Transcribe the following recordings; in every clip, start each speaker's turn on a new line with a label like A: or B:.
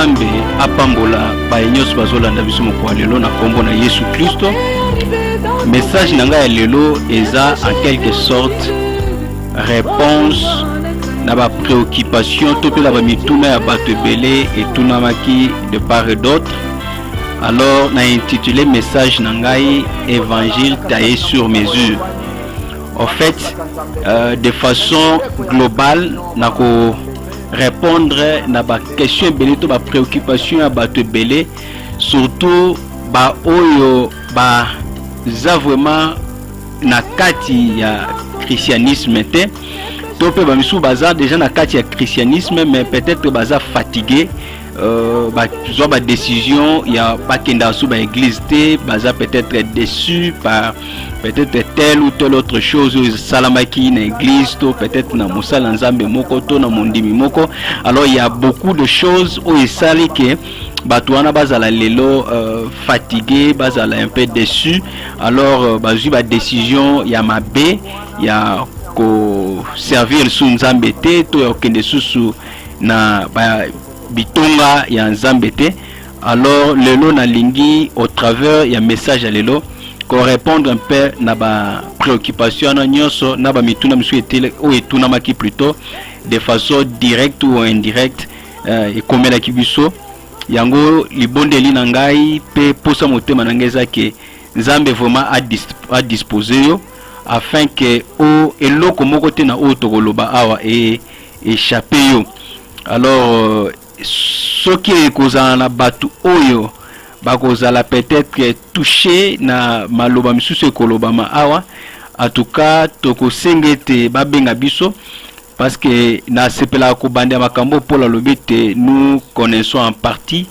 A: Nzambe apambola bayenyos bazolanda biso mokwa lelo na kombo na Yesu Kristo. Message nanga ya lelo eza en quelque sorte réponse na ba préoccupation to pe la ba mituna ya bato ebele etunamaki de part et d'autre. Alors na intitulé message nangai évangile taillé sur mesure. En fait, de façon globale na ko répondre na ba question belé to ba préoccupation ya bato belé, surtout ba oyo ba za vraiment na kati ya christianisme te to pe ba misu baza déjà na kati ya christianisme mais peut-être baza fatigué ba zo ba décision ya pas kenda sous ba église te baza peut-être déçu par peut-être telle ou telle autre chose salamaki na église to peut-être na musala nzambe moko to na mondimi moko. Alors il y a beaucoup de choses où il sali que batouana bazala lelo fatigué, bazala un peu déçu. Alors bazu ba décision ya mabe ya ko servir sous nzambe te to kende susu na ba bitonga ya nzambe te. Alors lelo na lingi au travers ya message ya lelo ko répondre un peu na ba préoccupation na nyonso na ba mituna misu etele o etuna maki plutôt de façon directe ou indirecte et comme la kibiso yango libondeli na ngai pe posa motema na ngeza ke nzambe vraiment a disposer yo afin que o eloko moko te na o tokoloba awa et échapper yo. Alors soki ekozala na batu oyo bakozala peut-être touché na maloba misusu ekoloba ma awa, en tout cas tokosengete babenga biso parce que na sepela ko bande makambo pour la lobete nous connaissons en partie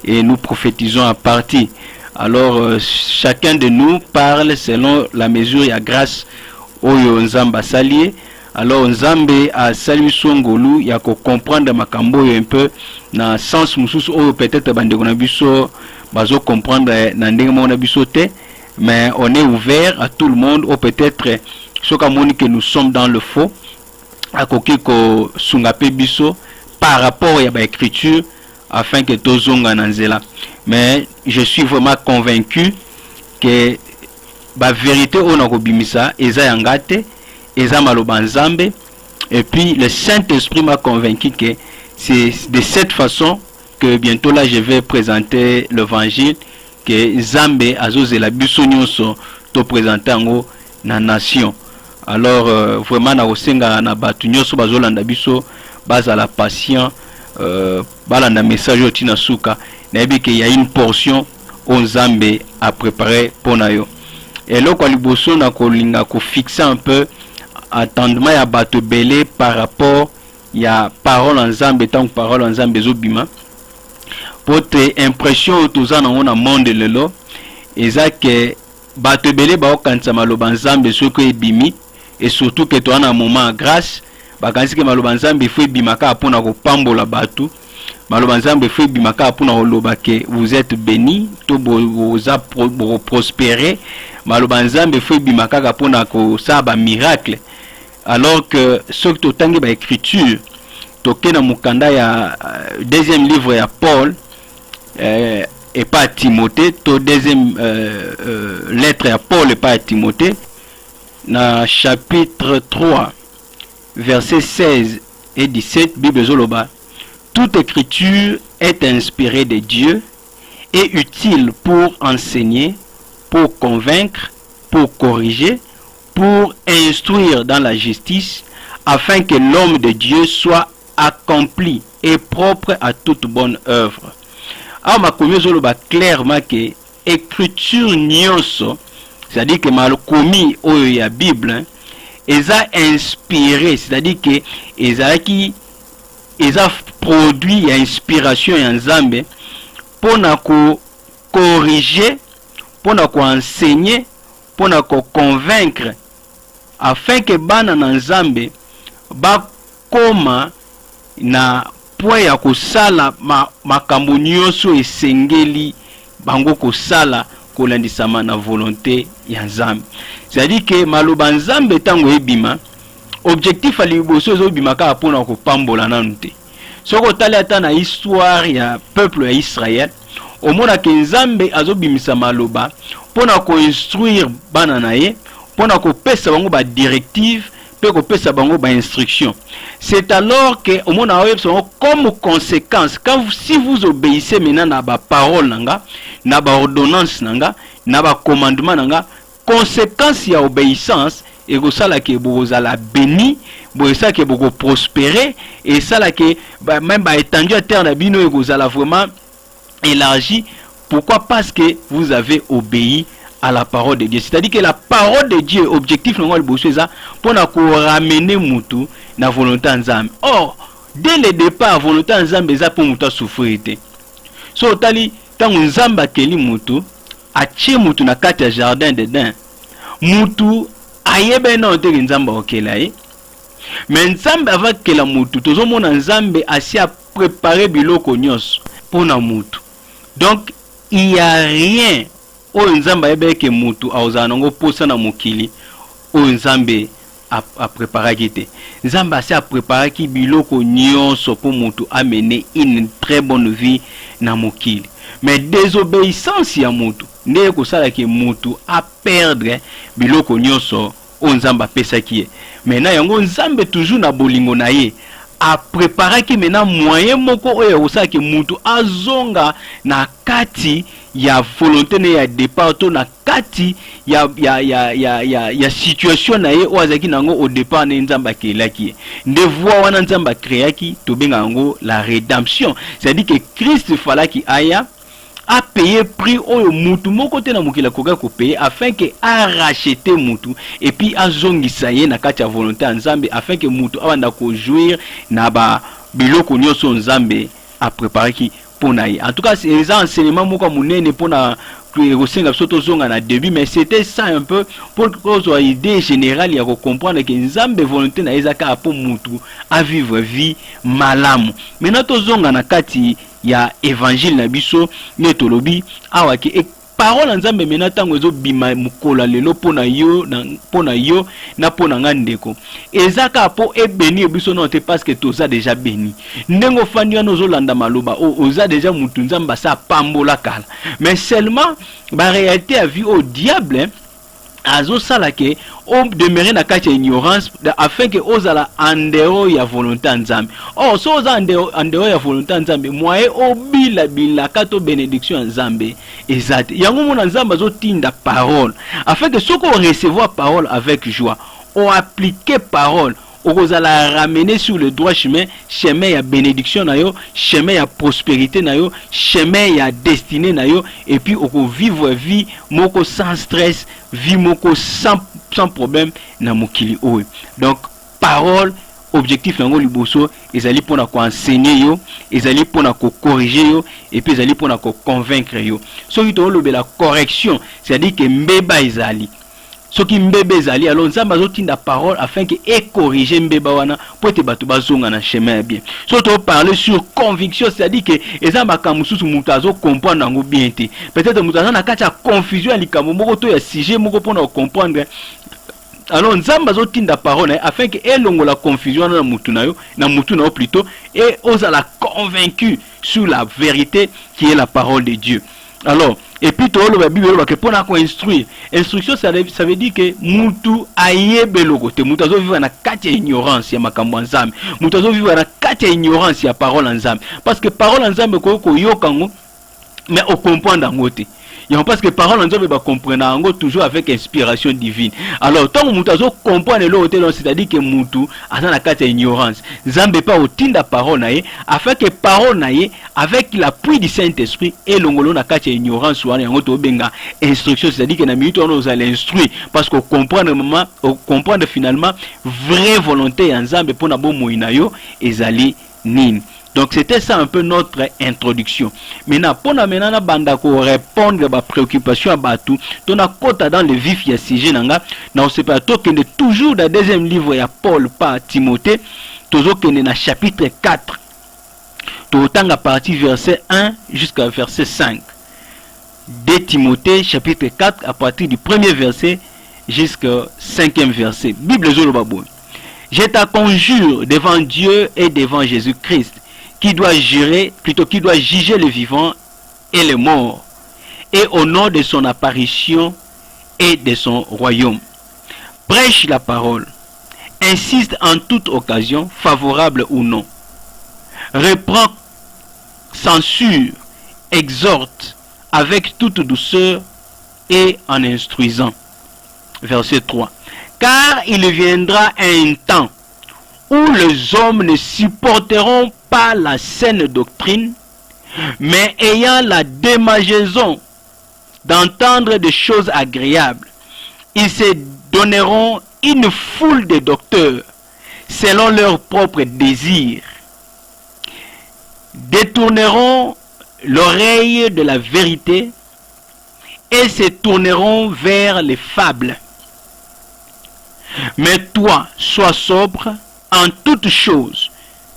A: et nous prophétisons en partie. Alors chacun de nous parle selon la mesure ya grâce oyo nzamba salié. Alors nzambe a sali songolu ya ko comprendre makambo un peu na sens mususu oyo peut-être bande ko na biso bazo comprendre na ndenge mona biso te, mais on est ouvert à tout le monde ou peut-être soka moni que nous sommes dans le faux à koki ko sungape biso par rapport à ba écriture afin que tozonga na nzela. Mais je suis vraiment convaincu que ba vérité on a kobimisa eza yangate eza maloba nzambe, et puis le Saint-Esprit m'a convaincu que c'est de cette façon que bientôt là je vais présenter l'évangile que nzambe azozela biso nyonso to présenter ngo na nation. Alors vraiment na osenga na batu nyonso bazolanda biso bazala patient balanda message otina suka na yebi que il y a une portion o nzambe a préparé pour na yo. Et là kwa liboso na kolinga ko fixer un peu attendement ya batu belé par rapport ya parole nzambe tant parole nzambe zobima votre impression toza na ona monde lelo eza que batu belé ba okanisa maloba nzambe soko ebimi, et surtout que tu as un moment grâce bakanisi ke maloba nzambe faut ebimaka pona ko pambola batu, maloba nzambe faut ebimaka pona oloba ke vous êtes bénis to boza prospérer, maloba nzambe faut ebimaka pona ko saba miracle. Alors que ce que tu tangi ba écriture toke na mukanda ya deuxième livre ya Paul et pas Timothée, to deuxième lettre ya Paul et pas Timothée, na chapitre 3 verset 16 et 17 Bible zoloba: toute écriture est inspirée de Dieu et utile pour enseigner, pour convaincre, pour corriger, pour instruire dans la justice, afin que l'homme de Dieu soit accompli et propre à toute bonne œuvre. Alors ma commis zoloba clairement que écriture nyonso, c'est-à-dire que mal commis oyo ya Bible eza inspiré, c'est-à-dire que eza produit ya inspiration ya nzambe pona ko corriger, pona ko enseigner, pona ko convaincre, afin que bana na nzambe ba koma na point ya kosala makambo nyonso esengeli bango kosala kolandisama na volonté ya nzambe. C'est-à-dire que maloba nzambe tango ebima objectif ali boso zo bimaka pona ko pambola nanu te. soko tali ata na histoire ya peuple ya Israël omona ke Nzambe azobimisa maloba pona ko instruire bana na ye pona ko pesa bango ba directive pe ko pesa bango ba instruction. C'est alors que omona comme conséquence si vous obéissez maintenant na ba parole nanga na ba ordonnance nanga na ba commandement nanga, conséquence ya obéissance et que ça là que vous allez béni, vous ça que vous prospérer et ça là que même ba étendu à terre na bino et vous allez vraiment élargi. Pourquoi? Parce que vous avez obéi à la parole de Dieu. C'est-à-dire que la parole de Dieu, objectif non le bosser ça pour na ko ramener mutu na volonté nzambe. Or, dès le départ volonté nzambe za pour mutu souffrir. So tali tant nzamba keli mutu atie mutu na kati ya jardin de den. Mutu ayebe na ote nzamba okela ye. Mais nzambe avec que la mutu tozo mona nzambe asi a préparer biloko nyos pour na mutu. Donc il y a rien o nzamba ebe ke mutu auzanongo posa na mokili o nzambe a préparé kite. Nzamba asi a préparé ki biloko nyonso pour mutu a mener une très bonne vie na mokili. Mais désobéissance ya mutu ndeko kosala ke mutu a perdre biloko nyonso o nzamba pesa ki. Maintenant yango nzambe toujours na bolingo na ye a préparé ki mena moyen moko oyo kosala ke mutu azonga na kati ya volonté ne ya départ to na kati ya situation na ye o azaki nango au départ ne nzamba kelaki nde voix wana nzamba créaki to benga yango la rédemption. C'est-à-dire que Christ falaki aya a payé prix oyo mutu moko te na mokila koka ko payer afin que a racheter mutu et puis a zongisa ye na kati ya volonté ya nzambe afin que mutu abanda ko jouir na ba biloko nyonso nzambe a préparé ki pona ye. En tout cas c'est un enseignement moko munene pona resenga soto zonga na début, mais c'était ça un peu pour que une idée générale ya ko comprendre que nzambe volonté na ezaka pour mutu à vivre vie malamu. Maintenant to zonga na kati ya évangile na biso netolobi awaki e parole nzambe mena tango ezo bima mukola lelo pona yo na pona ngandeko ezaka po e béni biso non te parce que toza déjà béni ndengo fandi ya nozo landa maloba o oza déjà mutu nzamba sa pambola kala, mais seulement ba réalité a vu au diable azo sala ke o demeurer na kati ya ignorance afin que ozala andero ya volonté nzambe. Oh so oza andero ya volonté nzambe moye obila kato bénédiction nzambe ezate yango mona nzamba zo tinda parole afin que soko recevoir parole avec joie o appliquer parole okozala ramener sur le droit chemin ya bénédiction na yo, chemin ya prospérité na yo, chemin ya destinée na yo, et puis oko vivre vie moko sans stress, vie moko sans problème na mokili oyo. Donc parole objectif nango liboso ezali pona ko enseigner yo, ezali pona ko corriger yo, et puis ezali pona ko convaincre yo. So ki to lobela correction, c'est-à-dire que mbeba ezali ce qui mbebe zali alors nzamba zotinda parole afin que et corriger mbeba wana pour te batu bazonga na chemin bien. Surtout parler sur conviction, c'est-à-dire que ezamba kamususu mutazo comprendre ngo bien te. Peut-être mutazo na kacha confusion likambo moko to ya sujet moko pona comprendre. Alors nzamba zotinda parole afin que elongo la confusion na mutu na yo plutôt et ozala convaincu sur la vérité qui est la parole de Dieu. Alors et puis tout le Bible que pour na ko instruire instruction ça veut dire que mutu ayebe lokote mutu azo vivre na kati ya ignorance ya makambo nzambe, mutu azo vivre na kati ya ignorance ya parole nzambe, parce que parole nzambe ko yokango mais au comprendre ngote parce que parole nzambe ba comprendre ngo toujours avec inspiration divine. Alors tant mutu azo comprendre l'autre, c'est-à-dire que mutu ana na kati ya ignorance nzambe pas otinda parole na ye afin que parole na ye avec l'appui du Saint-Esprit et longolo na kati ya ignorance wana yango to benga instruction, c'est-à-dire que na minute on nous allait instruire parce qu'on comprendre finalement vraie volonté ya nzambe pona bo moina yo ezali nini. Donc c'était ça un peu notre introduction. Maintenant pour na banda ko répondre ba préoccupation ba tout tona kota dans le vif ya sujet nanga na oseparato que toujours dans deuxième livre ya Paul par Timothée tozo kende na chapitre 4 totanga partie verset 1 jusqu'à verset 5 de Timothée chapitre 4 à partir du premier verset jusqu'au 5e verset. Bible zolo babo. Je te conjure devant Dieu et devant Jésus-Christ qui doit juger les vivants et les morts, et au nom de son apparition et de son royaume. Prêche la parole, insiste en toute occasion, favorable ou non. Reprend, censure, exhorte avec toute douceur et en instruisant. Verset 3. Car il viendra un temps où les hommes ne supporteront pas la saine doctrine, mais ayant la démangeaison d'entendre des choses agréables, ils se donneront une foule de docteurs selon leurs propres désirs, détourneront l'oreille de la vérité et se tourneront vers les fables. Mais toi, sois sobre en toutes choses,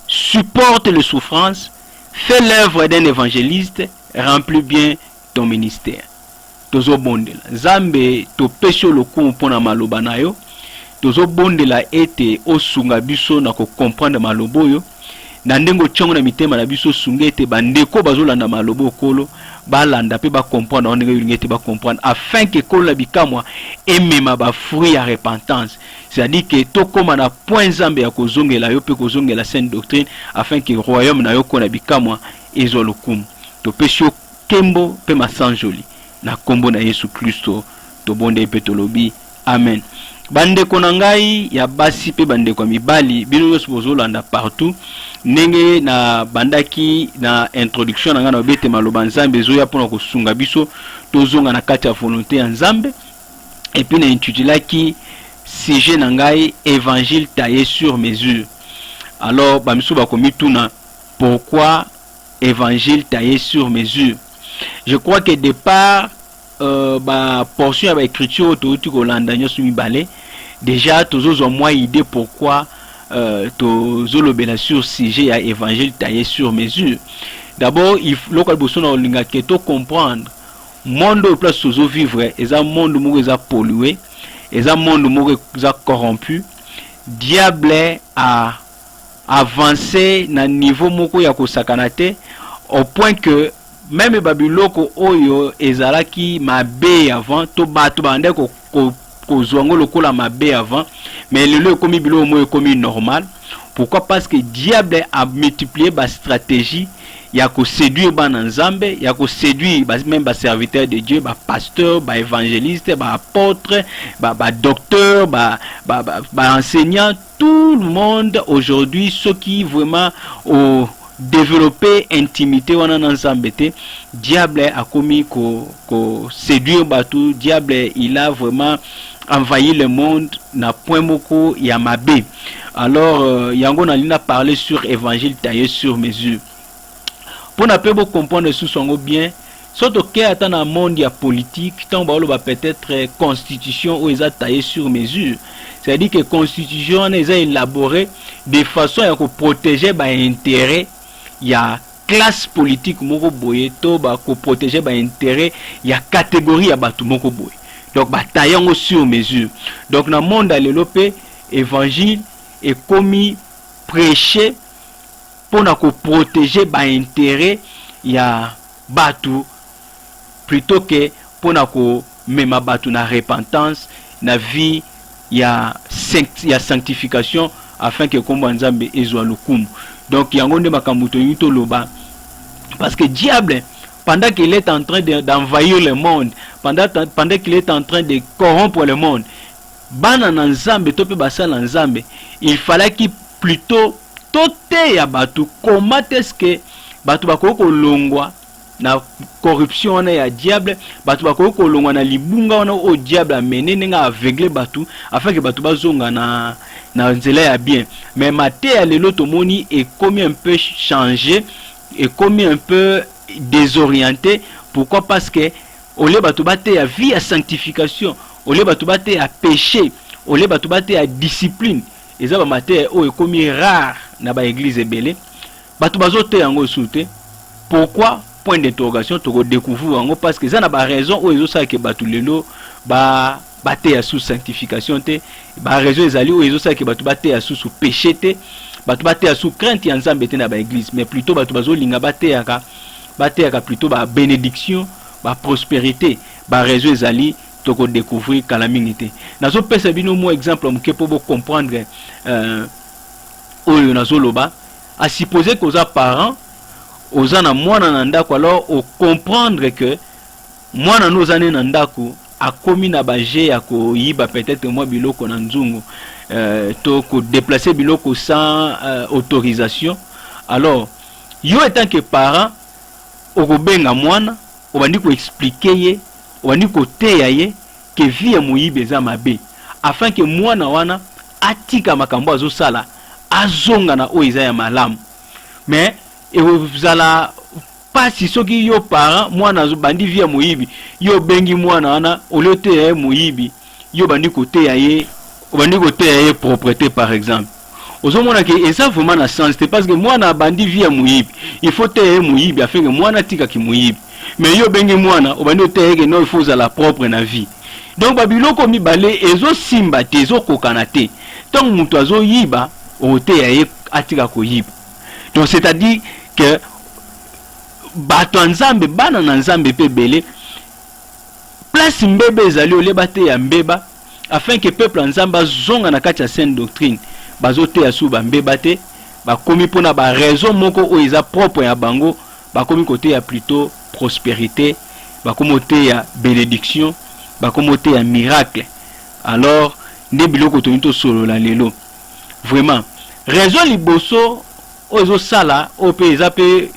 A: supporte les souffrances, fais l'œuvre d'un évangéliste, remplis bien ton ministère. Tozo bondela Zambe to pesho lokumu pona maloba na yo, tozo bondela ete osunga biso na ko comprendre malobo yo, na ndengo tshongo na mitema na biso sunga ete bandeko bazolanda malobo kolo balanda pe ba comprendre on ndenge ete ba comprendre afin que kolo la bikamwa emema ba fruit ya repentance, c'est-à-dire que tokoma na point Zambe ya kozongela yo pe kozongela sainte doctrine afin que royaume na yo kona bikamwa ezo lokumu. To pesho kembo pe masanjoli na kombo na Yesu Kristo to bonde pe tolobi amen. Bande konangai ya basi pe bande kwa mibali bino nyonso bozolanda partout ndenge na bandaki na introduction na ngana bete maloba Nzambe ezoya pona kosunga biso tozonga na kati ya volonté ya Nzambe, et puis na intitulaki sujet na ngai évangile taillé sur mesure. Alors bamiso bakomi tuna pourquoi évangile taillé sur mesure. Je crois que départ portion de l'écriture autour Kolanda nyosu mibale déjà tozo moi idée pourquoi tozo lobela sur sujet à évangile taillé sur mesure. D'abord il faut local boson olinga keto comprendre monde au place tozo vivre et un monde moko eza pollué, et un monde moko eza corrompu. Diable a avancé na niveau moko ya kosakana te au point que même babiloko oyo ezalaki mabe avant to bato bande ko zwango lokola mabe avant, mais lelo komi bilo mo komi normal. Pourquoi? Parce que diable a multiplié ba stratégie ya ko séduire ba Nzambe, ya ko séduire même ba serviteur de Dieu, ba pasteur, ba évangéliste, ba apôtre, ba docteur, ba enseignant, tout le monde aujourd'hui, ceux qui vraiment au développer intimité wana na Nzambe te, diable a commis ko séduire batu. Diable il a vraiment envahi le monde na point moko ya mabe. Alors yango na lina parler sur évangile taillé sur mesure pour na peu comprendre sous songo bien. Surtout que ata na monde ya politique tant ba lo ba peut-être constitution ou eza taillé sur mesure, c'est-à-dire que constitution est élaborée de façon à protéger ba intérêt ya classe politique moko boye to ba ko protéger ba intérêt ya catégorie ya batu moko boye. Donc ba taillango sur mesure. Donc na monde à l'élopé évangile est commis prêcher pour na ko protéger ba intérêt ya batu plutôt que pour na ko mema batu na repentance na vie ya sanctification afin que kombo Nzambe ezwa lokumu. Donc yango nde makambo to loba, parce que diable pendant qu'il est en train d'envahir le monde, pendant qu'il est en train de corrompre le monde, bana na Nzambe to pe basala Nzambe, il fallait qu'il plutôt tote ya batu comment est-ce que batu bakoko longwa na corruption na ya diable, batu bakoko longwa na libunga wana o diable amene nga aveugle batu afin que batu bazonga na nzela ya bien. Mais maté à lelo tomoni est comme un peu changé et comme un peu désorienté. Pourquoi? Parce que au lieu batu bate ya vie à sanctification, au lieu batu bate ya péché, au lieu batu bate ya discipline, et ça ba maté o est comme rare na ba église ebele batu bazote yango soute. Pourquoi? Point d'interrogation to découvrir yango, parce que ça na ba raison o ezo sa ke batu lelo ba bate ya sous sanctification te, ba raison ezali o ezo sa ke batu bate ya sous péché te, bato bateya sous crainte ya nzambe te na ba église, mais plutôt bato bazolinga bateyaka plutôt ba bénédiction, ba prospérité, ba réseau ezali toko découvrir kala mingi te. Nazo pesa bino mo exemple moke po bo comprendre oyo nazo loba, à supposer que oza parent oza na mwana na ndako, alors o comprendre que mwana no zane na ndako akomi na baje ya koyiba peut-être moi biloko na nzungu to ko déplacer biloko sans autorisation. Alors yo étant que parent okobenga mwana obandi ko expliquer ye, obandi ko teya ye que vie moyibe eza mabe, afin que mwana wana atika makambo azosala azonga na oyo eza ya malamu. Mais ezala pasi soki yo parent mwana bandi via moyibi, yo bengi mwana wana oliote ya moyibi, yo bandi kote ya ye, bandi kote ya ye propreté par exemple. Ozomona ke eza vraiment na sens te, parce que mwana bandi via moyibi, il faut te ya moyibi afin que mwana tika ki moyibi. Mais yo bengi mwana obandi te ya ke non, il faut la propre na vie. Donc babiloko mibale ezo simba te, ezo kokana te. Tant mutu azo yiba ote ya ye atika ko yiba. Donc c'est-à-dire que bato nzambe bana na nzambe pe belé place mbebe ezali oleba te ya mbeba, afin que peuple nzamba zonga na kati ya sainte doctrine bazote ya su ba mbeba te, bakomi pona ba raison moko o eza propre ya bango, bakomi côté ya plutôt prospérité, bakomi côté ya bénédiction, bakomi côté ya miracle. Alors nde biloko tonito solo la lelo vraiment raison liboso ozo sala o pe eza pe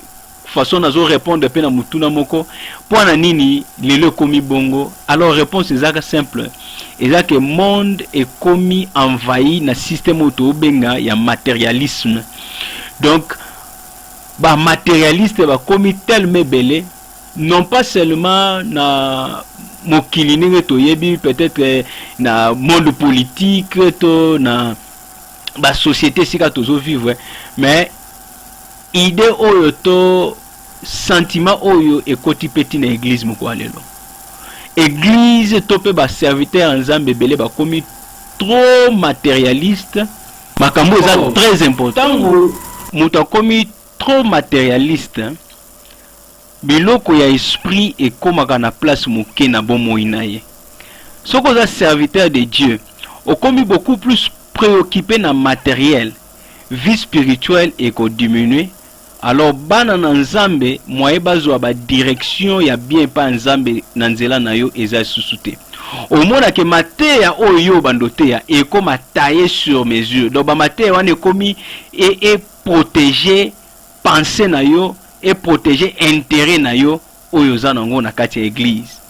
A: façon nazo répondre pe na mutuna moko pona nini lelo komi bongo. Alors réponse ezaka simple, eza que monde est komi envahi na système auto benga ya matérialisme. Donc ba matérialiste ba komi tellement belé, non pas seulement na mokili ninge toyebi, peut-être na monde politique to na ba société sika tozo vivre, mais idée oyo to sentiment oyo ekoti peti na église moko alelo. Église to pe ba serviteur nzambe belé ba komi trop matérialiste, makambo eza très important. Muta komi trop matérialiste, biloko ya esprit ekomaka na place moke na bomoi na ye. Soko za serviteur de Dieu okomi beaucoup plus préoccupé na matériel, vie spirituelle et ko diminuer. Alors bana na nzambe moye bazwa ba direction ya bien pa nzambe na nzela na yo eza susute. Omona ke mateya oyo bandote ya ekoma taillé sur mesure. Donc ba mateya wana ekomi et protéger pensée na yo et protéger intérêt na yo oyo za nango na kati ya église.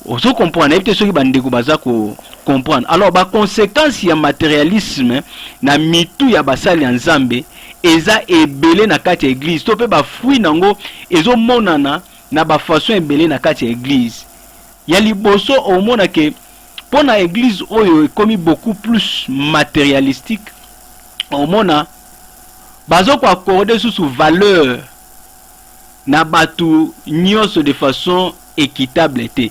A: Ozo comprendre ebite soki bandeko baza ko comprendre. Alors ba conséquence ya matérialisme na mitu ya basali ya nzambe eza ebele na kati ya église. To pe ba fruit nango ezo monana na ba façon ebele na kati ya église. Ya liboso omona ke pona église oyo ekomi beaucoup plus matérialistique, omona bazo ko accorder sous valeur na batu nyonso de façon équitable te.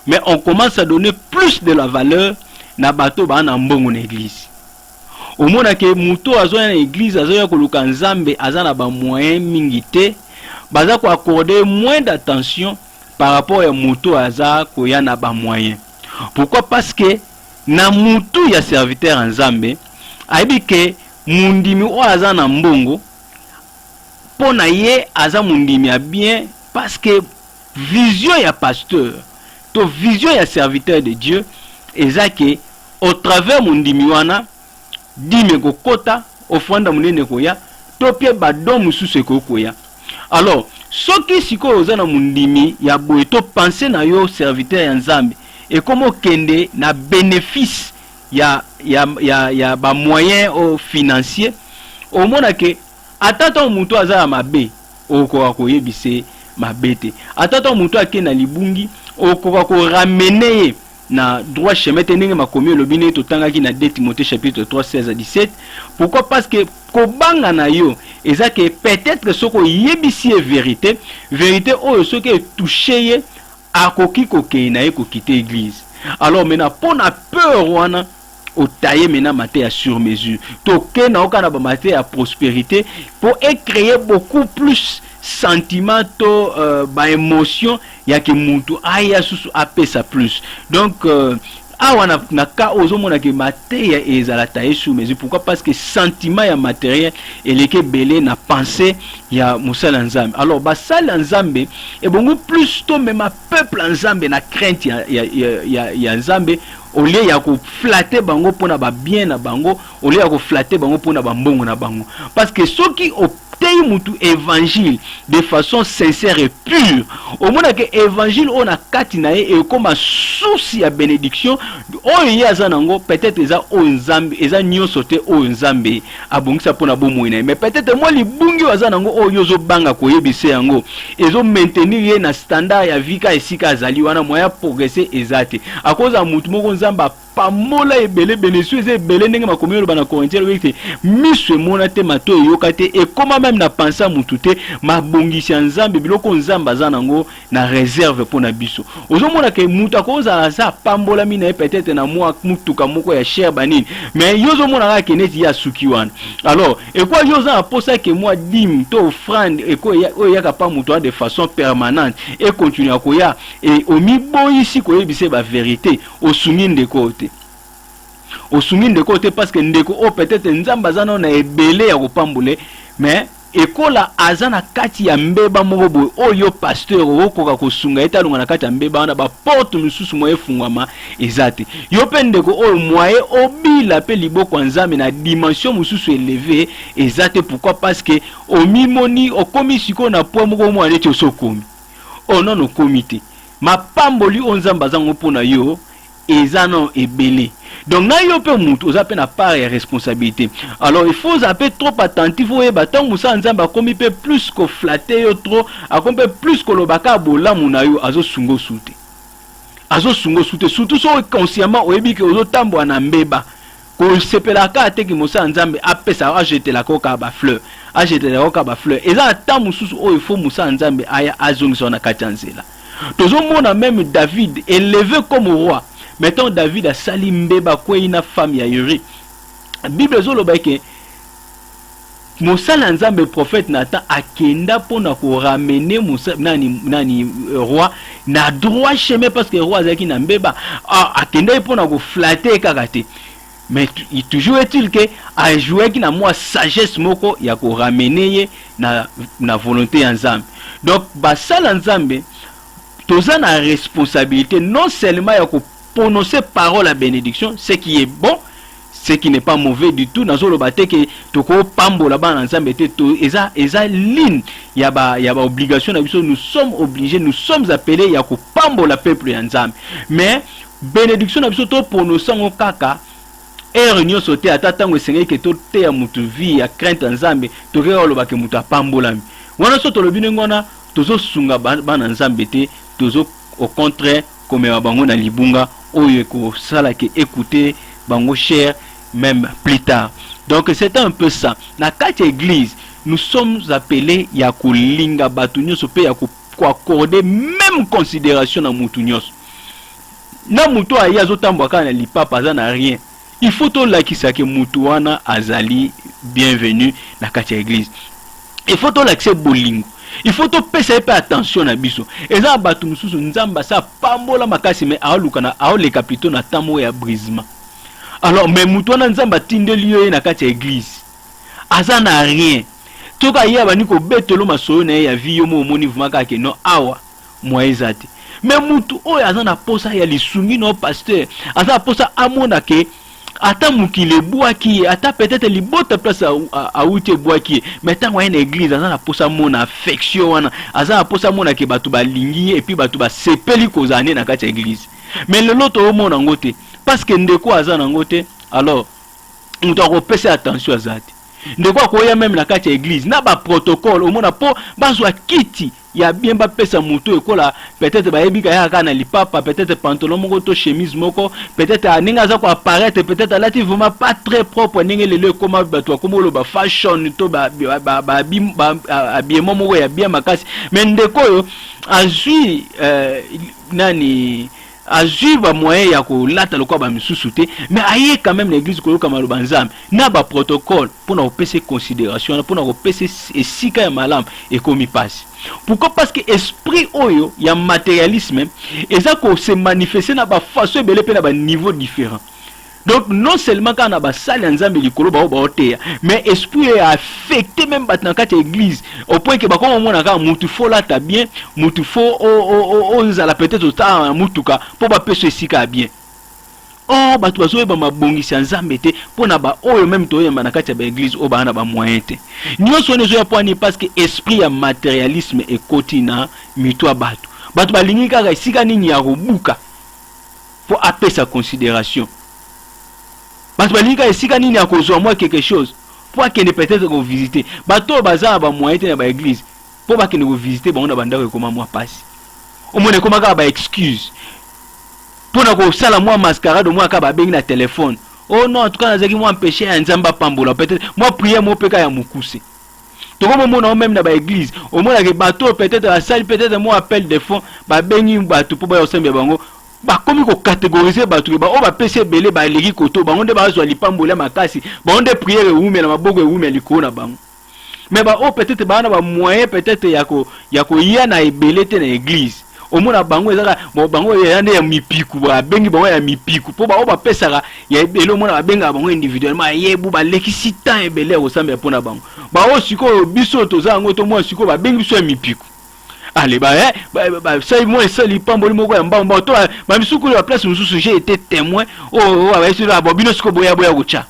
A: Mais on commence à donner plus de la valeur na bato ba na mbongo na église. Omona ke muto azo na église azo ya koluka nzambe azana ba moyen mingi te, baza ko accorder moins d'attention par rapport à muto aza ko ya na ba moyen. Pourquoi? Parce que na mutu ya serviteur nzambe aibi ke mundimi o aza na mbongo pona ye aza mundimi ya bien, parce que vision ya pasteur to vision ya serviteur de Dieu eza ke au travers mundimi wana dime ko kota ofanda munene koya to pie badon mususu ko koya. Alors soki siko oza na mundimi ya boye to penser na yo serviteur ya nzambe et comme kende na bénéfice ya ba moyen au financier, au mona ke atata mutu aza mabe okoka koyebise mabete, atata mutu akena libungi okoka ko ramener na droit chemin tenenge makomi lobine to tangaki na 2 Timothée chapitre 3 16 à 17. Pourquoi? Parce que kobanga na yo eza que peut-être soko yebisi vérité oyo soki touché akoki koke na ye ko quitter église. Alors maintenant pona peur wana au tailler maintenant matière sur mesure. Toke na okana ba matière à prospérité pour créer beaucoup plus sentiment to ba émotion ya ke muntu aya susu apesa plus. Donc awa na ka ozomona ke matière ezala tailler sur mesure. Pourquoi? Parce que sentiment ya matériel eleke belé na pensée ya musala nzambe. Alors basala nzambe et bongo plus to même peuple nzambe na crainte ya nzambe au lieu ya ko flatter bango pona ba bien na bango, au lieu ya ko flatter bango pona ba mbongo na bango. Parce que ceux qui tei mutu évangile de façon sincère et pure, au moins que évangile on a katinae et comme source ya bénédiction o yaza nango peut-être eza o nzambe eza nyoso te o nzambe abongisa pona bomoina, mais peut-être moi libungi waza nango o yozo banga koyebise yango ezo maintenir ye na standard ya vika esika azali wana moya progresser ezate à cause ya mutu moko nzamba pamola ebele bénédiction eza ebele ndenge makomelo bana Corinthiens wekte miso mona te mato yokate et comment même na penser mutu te mabongisi ya nzambe biloko nzamba za nango na réserve pona biso ozomona ke mutu akoza za pambola mina peut-être na moi mutuka moko ya cher banini mais yozo mona ka keneti ya suki wana. Alors et quoi yozo aposa ke moi dim to offrande et quoi ya ka pa mutu de façon permanente et continuer à koya et omi boyisi koyebise ba vérité osungi ndeko te osungi ndeko te parce que ndeko o peut-être nzamba za na ebele ya kopambule mais ekola azana kati ya mbeba moko boy oyo pasteur okoka kosunga etalunga na kati ya mbeba wana ba porte mususu moye fungwama ezate yo pe ndeko oyo moye obila pe liboko nzambe na dimension mususu élevée ezate. Pourquoi? Parce que omimoni okomi siko na po moko mo aneti osokomi ono no komité mapamboli onzamba zango pona yo ezano ebele. Donc na yo pe mutu oza pe na part ya responsabilité. Alors il faut zapper trop attentif oye batang musa nzamba komi pe plus ko flatter yo trop akompe plus ko lobaka bola muna yo azo sungo sute surtout so consciemment oyebi ke ozo tambwa na mbeba ko sepelaka ateki musa nzambe apesa ajete la koka ba fleur eza ata mususu o il faut musa nzambe aya azongisa na katanzela. Tozo mona même David élevé comme roi. Mettons David a sali mbeba kwa ina femme ya Uri. Bible zoloba ke Mosala nzambe prophète Nathan akenda pona ko ramener Musa nani roi na droit chemin parce que roi azaki na mbeba akenda pona ko flatter kakate. Mais il toujours est-il que a joué qui na moi sagesse moko ya ko ramener na volonté ya nzambe. Donc basala nzambe toza na responsabilité non seulement ya ko prononcer parole à bénédiction, ce qui est bon, ce qui n'est pas mauvais du tout. Dans le bâté que toko pambo là-bas ensemble était tout eza ligne y a ba obligation nous sommes obligés, nous sommes appelés ya ko pambo la peuple ensemble. Mais bénédiction na biso to prononcer ngo kaka réunion sauté atatango sengé que to te ya mutu vie ya crainte ensemble to ke lo ba ke mutu pambola mi. Wana so to lo binengona tozo sunga bana ensemble te tozo au contraire comme bango na libunga oyo ko sala ke écouter bango cher même plus tard. Donc c'est un peu ça. Na kati église, nous sommes appelés ya kulinga batu nyoso pe ya ko accorder même considération na mutu nyoso. Na mutu aya zotambo kana lipapa za na rien. Il faut to lakisa ke mutu wana azali bienvenue na kati église. Il faut to lakisa bolingo. Il faut to pesa pe attention na biso. Eza batu mususu nzamba sa pambola makasi me aolukana aoleka plutôt na tamo ya brisement. Alors mais mutu na nzamba tindeli yo na kati ya église. Aza na rien. Toka ya bani ko betelo masoyo na ya vie yo mo moni vumaka ke no awa moizate. Mais mutu oyo aza na posa ya lisungi no pasteur. Aza posa amona ke ata mukile bwaki ata peut-être libota place a uti bwaki mais tant wa une église aza na posa mona affection wana aza na posa mona ke batu balingi et puis batu ba sepeli kozane na kati église. Mais le lot o mona ngote parce que ndeko aza na ngote alors on doit repasser attention à ça. Ndeko akoya même na kati église na ba protocole o mona po bazwa kiti ya bien ba pesa muto ekola peut-être ba yebika ya kana lipapa peut-être pantalon moko to chemise moko peut-être aninga za ko apparaître peut-être alati vraiment pas très propre ninga lelo comme bato comme lo ba fashion to ba habillement moko ya bien makasi mais ndeko yo azui nani azui ba moyen ya ko lata lokwa ba misusu te, mais aye quand même l'église ko yoka maloba nzambe na ba protocole pour na opesa considération, pour na opesa esika ya malamu ekomi pasi. Pourquoi? Parce que esprit oyo ya matérialisme eza ko se manifester na ba façon ebele pe na ba niveau différent. Donc non seulement quand on a basali nzambe likolo ba oteya, mais esprit a affecté même batnankati église au point que ba comme on a mutu fo là ta bien, mutu fo o nzala peut-être autant mutuka pour ba pese sika bien. Oh batu bazo ba mabongisi nzambe te pona ba oyo même to yamba na kati ya ba église o ba na ba moyen te. Nyonso nezo ya point parce que esprit ya matérialisme e kotina mitwa batu. Batu balingi kaka sika nini ya rubuka pour appeler sa considération. Parce que esika nini akozwa moi quelque chose pour que peut-être go visiter bato baza ba moyen na ba église pour ba que ne go visiter ba on banda ko koma moi passe au moins koma ka ba excuse pour na ko sala moi mascarade moi ka ba bengi na téléphone. Oh non, en tout cas nazaki moi empêcher nzamba pambola peut-être moi prier moi peka ya mukuse to comme mon même na ba église au moins que bato peut-être la salle peut-être moi appel de fond ba bengi bato pour ba osembe bango ba komi ko catégoriser batu ba o ba pese belé ba legi koto ba onde ba zo lipambola makasi ba onde prière wume na maboko wume likona bango. Mais ba o peut-être ba na ba moyen peut-être ya ko ya na ebele te na église au moins bango ezaka mo bango ya ne ya mipiku ba bengi bango ya mipiku po ba o ba pesa ya ebele mo na benga bango individuellement yebu ba lekisi temps ebele o sambe pona bango ba o siko biso to za ngo to mo siko ba bengi biso ya mipiku. Allez ça moi ça li pamboli moko ya mbamba to ba misuku la place mususu j'ai été témoin ouais sur la bobino siko boya gocha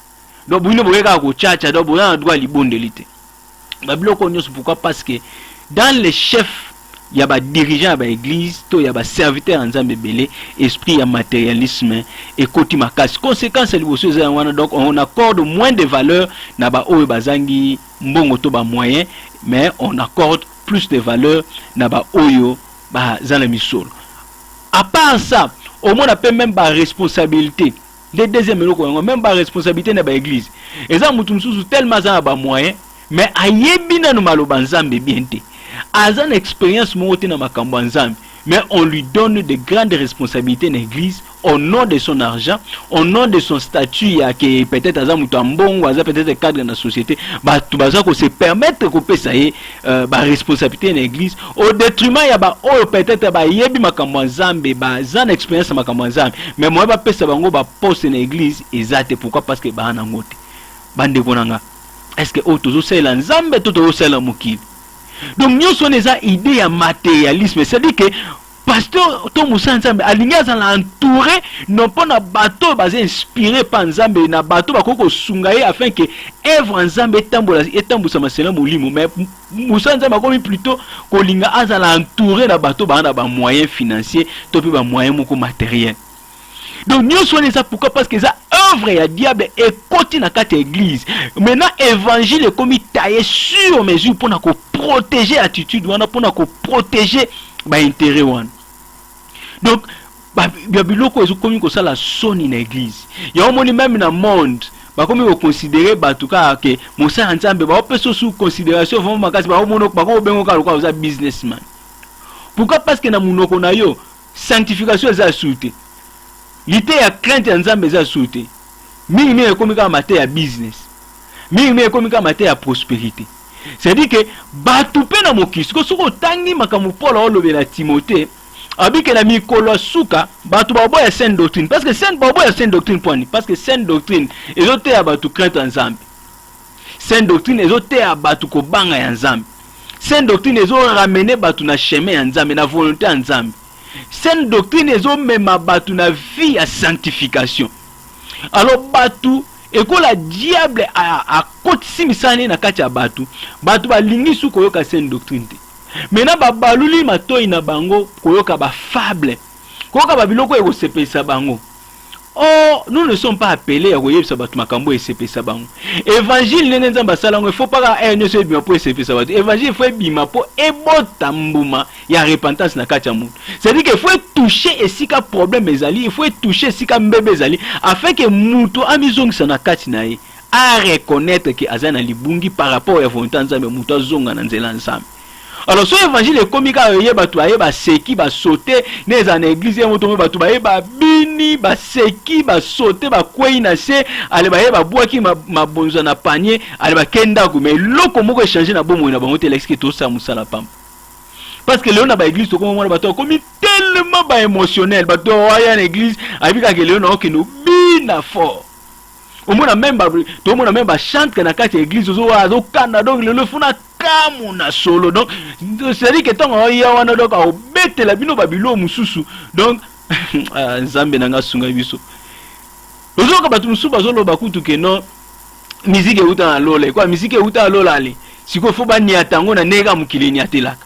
A: donc bobino boya ka gocha cha donc boya droit libondelité ba biloko nyos. Pourquoi? Parce que dans les chefs il y a ba dirigeants ba église to il y a ba serviteurs nzambe belé esprit ya matérialisme et koti makasi conséquence li boso za wana. Donc on accorde moins de valeur na ba oyo bazangi mbongo to ba moyen, mais on accorde plus de valeur na ba oyo ba zana misolo. À part ça, au moins on appelle même ba responsabilité. Le deuxième eloko même ba responsabilité na ba église. Eza mutu mususu tellement za ba moyen, mais ayebi na no maloba nzambe bien te. Azan expérience mo te na makambo nzambe, mais on lui donne de grandes responsabilités dans l'église au nom de son argent, au nom de son statut qui peut-être azan mutu ambongo, azan peut-être cadre dans la société, ba tu baza ko se permettre ko pesa ba responsabilité dans l'église au détriment ya ba o peut-être ba yebi makambo nzambe ba zan expérience makambo nzambe, mais moi ba pesa bango ba poste dans l'église ezate. Pourquoi? Parce que ba na ngote bande konanga est-ce que o tozo sela nzambe to tozo sela mukili. Donc nous sommes des idées à matérialisme, c'est-à-dire que pasteur to musa nzambe alinga za l'entourer non pas na bateau basé inspiré par nzambe na bateau ba koko sungaye afin que œuvre nzambe etambusa masela molimo, mais musa nzambe comme plutôt ko linga za l'entourer na bateau ba na ba moyens financiers to pe ba moyens moko matériels. Donc nous sommes ça. Pourquoi? Parce que ça œuvre ya diable et continue na kati église. Maintenant évangile est comme taillé sur mesure pour na ko protéger attitude wana, pour na ko protéger ba intérêt wana. Donc ba biloko ezo komi ko sala soni na église. Ya omoni même na monde ba komi ko considérer ba tuka ke mosa nzambe ba opeso sous considération vraiment makasi ba omono ba ko bengo ka lokwa za businessman. Pourquoi? Parce que na munoko na yo sanctification za souté. L'idée ya crainte ya nzambe za souté. Mingi ekomika mate ya business. Mingi ekomika mate ya prospérité. C'est-à-dire que batu pe na mokisi ko soko tangi makamu Paul olobela Timothée abike na mikolo suka batu babo ya sainte doctrine, parce que sainte babo ya sainte doctrine point, parce que sainte doctrine ezote ya batu crainte ya nzambe. Sainte doctrine ezote ya batu ko banga ya nzambe. Sainte doctrine ezo ramener batu na chemin ya nzambe, na volonté ya nzambe. Sainte doctrine ezo mema batu na vie ya sanctification. Alors batu ekola diable a kotisi misane na kati ya batu ba lingi su koyoka sainte doctrine te. Mena ba baluli matoi na bango koyoka ba fable, koyoka ba biloko eko sepesa bango. Oh, nous ne sommes pas appelés à koyebisa batu makambo e sepesa bango. Évangile nene nzamba salango, il faut pas nyoso bima po sepesa batu. Évangile faut bima po ebota mbuma ya repentance na kati ya mutu. C'est-à-dire qu'il faut toucher esika problème ezali, il faut toucher esika mbebe ezali afin que mutu amizongisa na kati na ye à reconnaître que azana libungi par rapport à volonté nzambe mutu azonga na nzela nzambe. Alors so évangile komika ye batu aye ba seki ba sauter neza na église moto batu ba ye ba bini ba seki ba sauter ba kwei na se ale ba ye ba boaki mabonza na panier ale ba kenda ko mais loko moko changer na bomo na bango te l'exki to sa musala pam. Parce que Léon a ba église comme moi bato comme tellement ba émotionnel bato aya na église abika ke Léon ok no bina fort. Au moins même ba tout le monde même ba chante que na kati église zo azo kana donc le funa kamu na solo donc c'est dit que tant aya wana donc au bete la bino babilo mususu donc nzambe nanga sunga biso. Ozo ka batu mususu bazolo bakutu ke non musique uta na lola quoi musique uta na lola ali siko fo ba ni atango na nega mukili ni atelaka.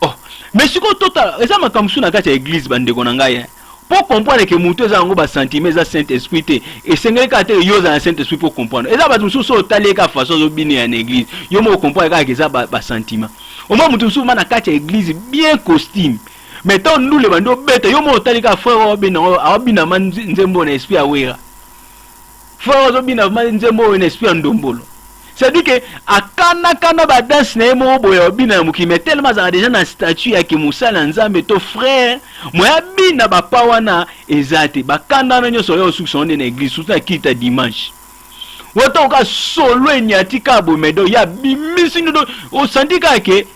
A: Oh mais siko total eza makamsu na kati église bande ko na ngai pour comprendre que mutu eza ngo ba sentiment za Saint-Esprit te et sengeli ka te yoza na Saint-Esprit pour comprendre eza ba mususu so taleka façon zo bini ya église yo mo comprendre ka eza ba sentiment au moins mutu mususu na kati église bien costume mais tant nous le bando bête yo mo taleka frère obina man nzembo na esprit awera frère obina man nzembo na esprit ndombolo. C'est-à-dire que akana ba danse na emo boya obina muki mais tellement ça déjà na statut ya ki musala nzambe to frère moya bina ba pawana ezate ba kanda na nyoso yo suku sonde na église surtout na kita dimanche woto ka solo enyati ka bo medo ya bimisi ndo o sandika ke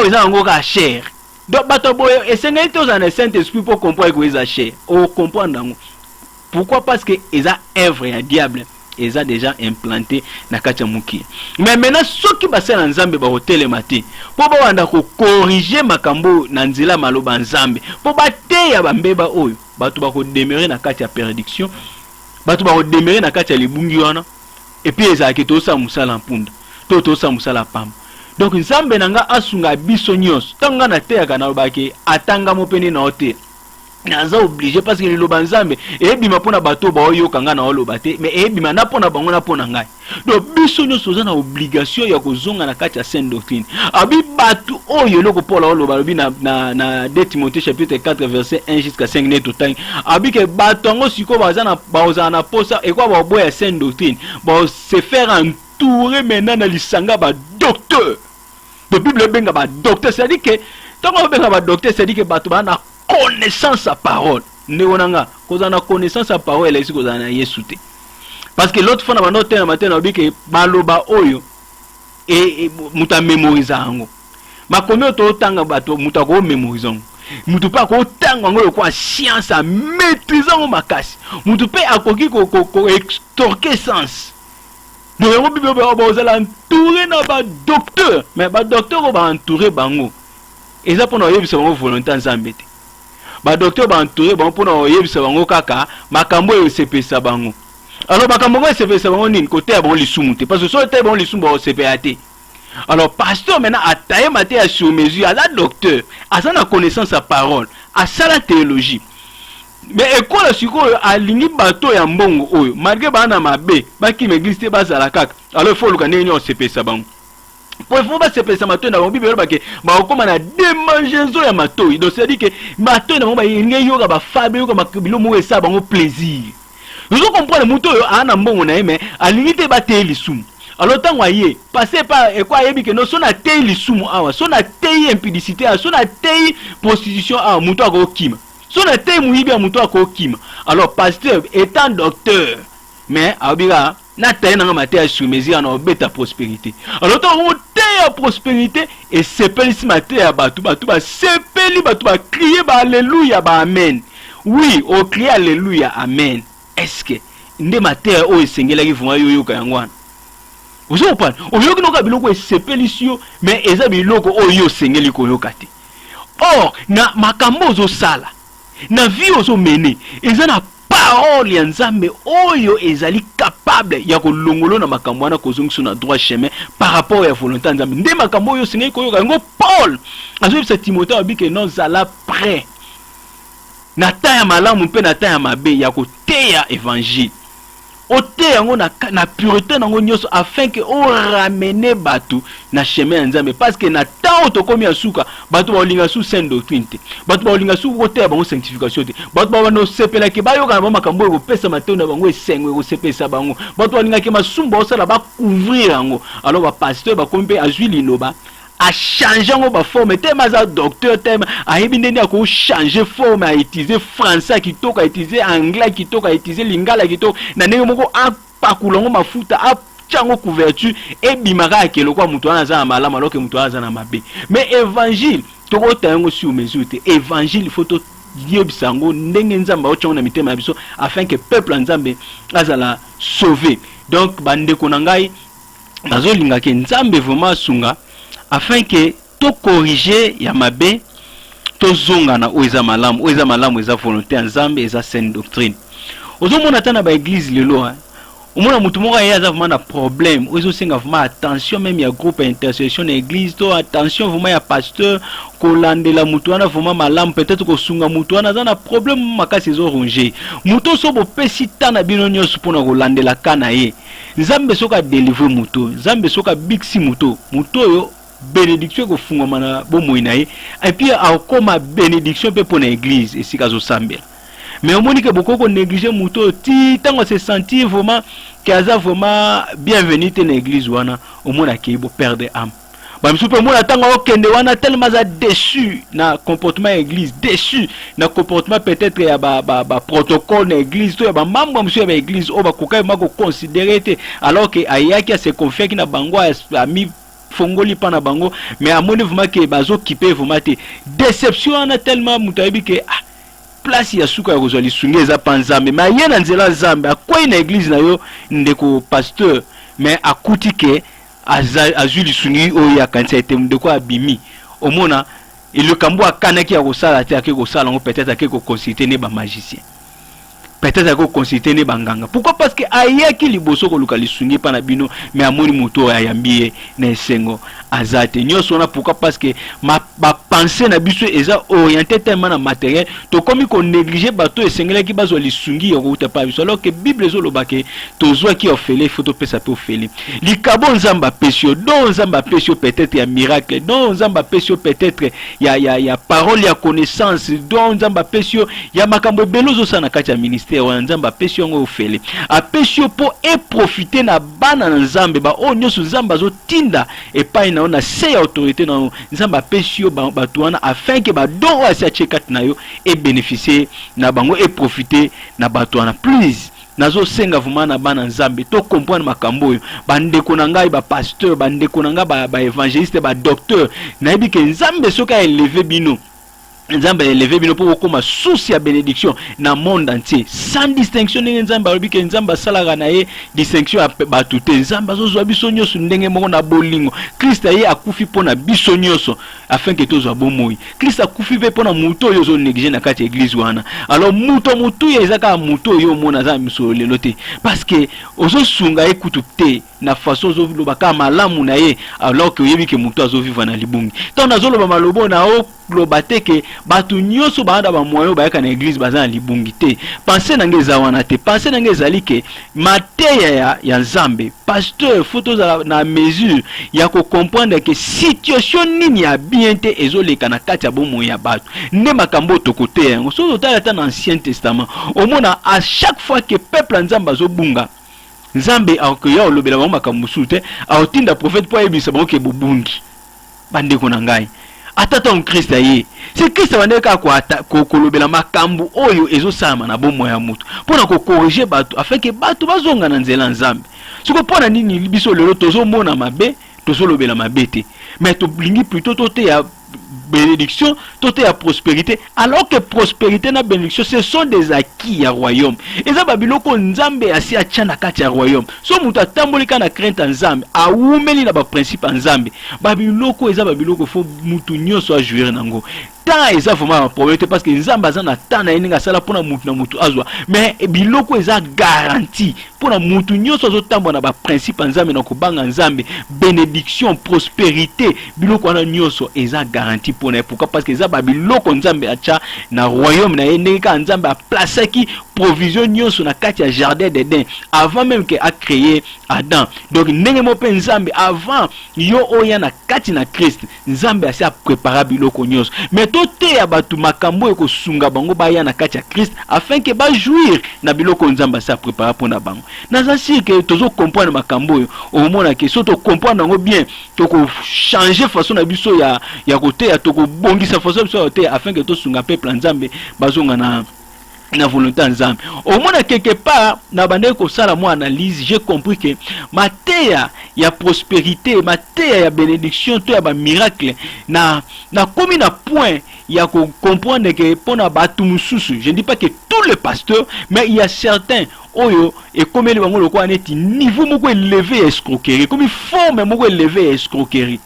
A: eza ngo ka cher donc bato boya esengeli to za na Saint-Esprit pour comprendre que eza cher o comprendre ngo pourquoi parce que eza œuvre ya diable eza déjà implanté na kati ya muki. Mais maintenant soki basala nzambe ba hotel mati po ba wanda ko corriger makambo na nzela maloba nzambe po ba teya bambeba oyo batu ba ko demeurer na kati ya perdiction batu ba ko demeurer na kati ya libungi wana et puis eza ke to sa musala mpunda to sa musala pam. Donc nzambe nanga asunga biso nyos tanga na teya kana ba ke atanga mopeni na hotel naza obligé parce que le lobanzambe et bima pona bato ba oyo kanga na olobate mais e bima na pona bango na pona ngai donc biso nyoso za na obligation ya kozonga na kati ya sainte doctrine abi bato oyo loko pola oloba lobi na 2 Timothée chapitre 4 verset 1 jusqu'à 5 ne total abi ke bato ngo siko baza na posa e kwa ba boya sainte doctrine ba se faire entourer maintenant na lisanga ba docteur de Bible benga ba docteur c'est-à-dire que tant on benga ba docteur c'est-à-dire que bato ba na connaissance à parole ndonanga kozana connaissance à parole elesi kozana Yesu te parce que l'autre fois na banote na matin na bike baloba oyo et muta mémoriser ngo makomi to tanga bato muta ko mémoriser ngo mutu pa ko tanga ngo kwa science à maîtriser ngo makasi mutu pe akoki ko extorquer sens donc ngo bible ba ozala entouré na ba docteur mais ba docteur ba entouré bango eza pona yebisa bango volonté nzambe te ba docteur ba entouré bon pona yebisa bango kaka makambo e sepesa bango alors makambo e sepesa bango nini côté ya bon lisumu te parce que so te bon lisumu ba sepate alors pasteur maintenant ataye maté à sur mesure à la docteur à sa connaissance à parole à sa la théologie mais école siko alingi bato ya mbongo oyo malgré bana mabe baki m'église te bazala kaka alors il faut luka nini on sepesa bango pour faut pas se pesa mato na bible ba ke ba okoma na démangezo ya mato donc c'est dit que mato na ba ngeyo ka ba fabe ko makabilo mo esa bango plaisir nous comprendre muto yo ana mbongo na yeme alingi ba te lisumu alors tant waye passer par et quoi yebi que no so na te lisumu awa so na te impudicité so na te prostitution a muto ko kima so na te muyibi a muto ko kima alors pasteur étant docteur mais abira na taye na maté à sur mesure na obeta prospérité alors tant on te prospérité et sepeli maté ya batu ba sepeli batu ba crier ba alléluia ba amen oui on crie alléluia amen est-ce que nde maté o esengela ki vuma yo yoka yangwana vous comprenez o yoki no ka biloko sepeli sio mais eza biloko o yo sengeli ko yoka te or na makambo zo sala na vie ozo mener eza na parole ya nzambe oyo ezali capable ya kolongolo na makambo wana kozongisa na droit chemin par rapport ya volonté nzambe nde makambo oyo sengeli koyoka ngo Paul azobisa Timothée abike non zala prêt na taya malamu mpe na taya mabe ya koteya évangile oteya yango na pureté nango nyonso afin que o ramener batu na chemin nzambe parce que na temps tokomi asuka batu ba olinga sous sainte doctrine te batu ba olinga sous koteya bango sanctification te batu ba no sepela ke bayoka na makambo ko pesa mateo na bango esengwe ko sepesa bango batu olinga ke masumba osala ba couvrir yango alors ba pasteur ba kompe azwi liloba a changé en forme tellement ça docteur tellement a ebindeni a changer forme a utiliser français qui toka a utiliser anglais qui toka a utiliser lingala qui toka na ndenge moko a pakulongo mafuta a chango couverture et bimaka akelo kwa mutu wana za malama alors que mutu wana za na mabe. Mais évangile toko tango sur mesure te évangile photo Dieu bisango ndenge nzamba ochongo na mitema biso afin que peuple nzambe azala sauvé. Donc bande konangai bazo linga ke nzambe vraiment sunga afin que to corriger ya mabe to zonga na oeza malamu eza volonté nzambe eza saine doctrine. Ozomona tana ba église lelo omona mutu moko aza vraiment na problème ozo senga vraiment attention même ya groupe intercession na église to attention vraiment ya pasteur kolandela mutu wana vraiment malamu peut-être ko sunga mutu wana za na problème makasi ezo ronger mutu so bo pesi tana bino nyonso pona kolandela kana ye nzambe soka délivrer mutu nzambe soka biksi mutu yo bénédiction ko fungama na bomoi na ye et puis akoma bénédiction pe pona église esika zo sambela. Mais au moins que beaucoup qu'on néglige muto ti tant on se sentir vraiment qu'aza vraiment bienvenue dans l'église wana au moins que bo perdre âme. Ba msupe mona tanga okende wana tellement za déçu na comportement église, déçu na comportement peut-être ya ba protocole na église to ya ba mambo monsieur ya église o ba kokai mako considérer alors que ayaki a se confier ki na bango a mi fongoli pana bango mais à mon vraiment que bazo kipe vraiment te déception na tellement mutabi que place ya suka ya kozali sunge eza panzambe mais yena nzela zambe akwai na église na yo ndeko pasteur mais akuti ke azuli sungi o ya kanisa ete ndeko abimi omona le kambo akanaki ya kosala te akeko sala ngo peut-être akeko consulter ne ba magicien peut-être ako consulter ne banganga. Pourquoi? Parce que ayaki liboso ko luka lisungi pa na bino mais amoni moto ya yambie na esengo azate nyonso na. Pourquoi? Parce que ma pensée na biso eza orienté tellement na matériel to komi ko négliger bato esengela ki bazo lisungi yo ko pa biso alors que bible zo lobake to zo ki ofele photo pesa pe ofele likabo nzamba pesio don nzamba pesio peut-être ya miracle don nzamba pesio peut-être ya parole ya connaissance don nzamba pesio ya makambo belozo sana kati ya ministère wa nzamba pesio ngo ofele a pesio po e profiter na bana na nzambe ba o nyoso nzamba zo tinda e pa ina na se autorité na nzamba pesio ba batuana afin que ba don wa sa chekat na yo e bénéficier na bango e profiter na batuana. Please nazo senga vraiment na bana nzambe to comprendre makambo yo bandeko na ngai ba pasteur bandeko na ngai ba évangéliste ba docteur na yebi ke nzambe soka élevé bino nzambe élevé bino pour koma source ya bénédiction na monde entier sans distinction ndenge nzambe alobi ke nzambe asalaka na ye distinction ya bato te. Nzambe azozwa biso nyonso ndenge moko na bolingo. Kristo ye akufi mpona biso nyonso afin que tozwa bomoi. Kristo akufi mpe mpona moto oyo ozo néglige na kati ya église wana. Alors moto ye ezaka moto oyo omona aza misolo lelo te parce que ozosunga ye kutu te na façon ozolobaka malamu na ye alors que oyebi ke moto azovivre na libungi. Tant nazoloba malobo na o loba te ke batu nyonso baanda ba moyo bayaka na église baza na libungi te. Pensez nange za wana te. Pensez nange zali ke mateya ya nzambe pasteur photo na mesure ya ko comprendre que situation nini ya bien te ezoleka na kati ya bomo ya batu nde makambo to côté yango so totala ta na ancien testament omona à chaque fois que peuple nzambe azobunga nzambe akoya olobela bango makambo sute aotinda prophète po yebisa bango ke bobungi bandeko na ngai atata on Christ aye c'est Christ bandeka ko kolobela makambo oyo ezosama na bomo ya mutu pona ko corriger bato afin que bato bazonga na nzela nzambe siko pona nini biso lelo tozomona mabe tozolobela mabe te mais to blingi plutôt tote ya bénédiction, tout est à prospérité, alors que prospérité na bénédiction, ce sont des acquis à royaume. Et ça, Babiloko Nzambe asi a tchana kati à royaume. So muta tambolika na crainte en Nzambe, a oumeli na ba principe en Nzambe. Babiloko eza Babiloko faut mutu nyonso a jouer nango. Tant eza vraiment un problème parce que Nzambe azana tana eninga sala pona mutu na mutu azwa. Mais biloko eza garantie pona mutu nyonso zo tambo na ba principe en Nzambe na ko banga Nzambe, bénédiction, prospérité, biloko na nyonso eza garantie. Pourquoi? Parce que ça babiloko nzambe acha na royaume na eneka nzambe a placé qui provision nyonso na kati ya jardin d'Éden avant même que a créé Adam. Donc ndenge mo pe nzambe avant yo oya na kati na Christ nzambe a préparé biloko nyonso mais tote ya batu makambo eko sunga bango baya na kati ya Christ afin que ba jouir na biloko nzamba sa préparer pour na bango. Naza sûr que tozo comprendre makambo yo au mona que so to comprendre ngo bien to ko changer façon na biso ya côté ya to ko bongisa façon biso côté afin que to sunga peuple nzambe bazonga na volonté nzambe. Au moins quelque part na bande ko sala moi analyse, j'ai compris que mateya ya prospérité, mateya ya bénédiction, to ya ba miracle na komi na point ya ko comprendre que pona batu mususu. Je ne dis pas que tous les pasteurs, mais il y a certains oyo et comme les bango loko aneti niveau moko élevé escroquerie, comme forme moko élevé escroquerie.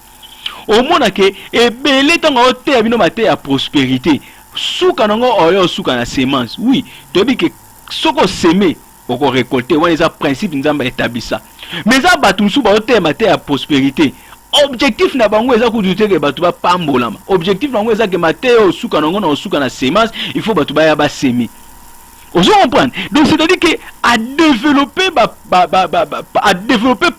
A: Au moins que et belé tango te abino mateya prospérité. Souka nango oyo souka na semence. Oui, tobi que soko semer oko récolter, on les a principe nzamba établi ça. Mais ça batu sou ba ote mate ya prospérité. Objectif na bango eza kuduté que batu ba pambola. Objectif nango eza que mate o souka nango na souka na semence, il faut batu ba ya ba semer. Vous comprenez? Donc c'est-à-dire que à développer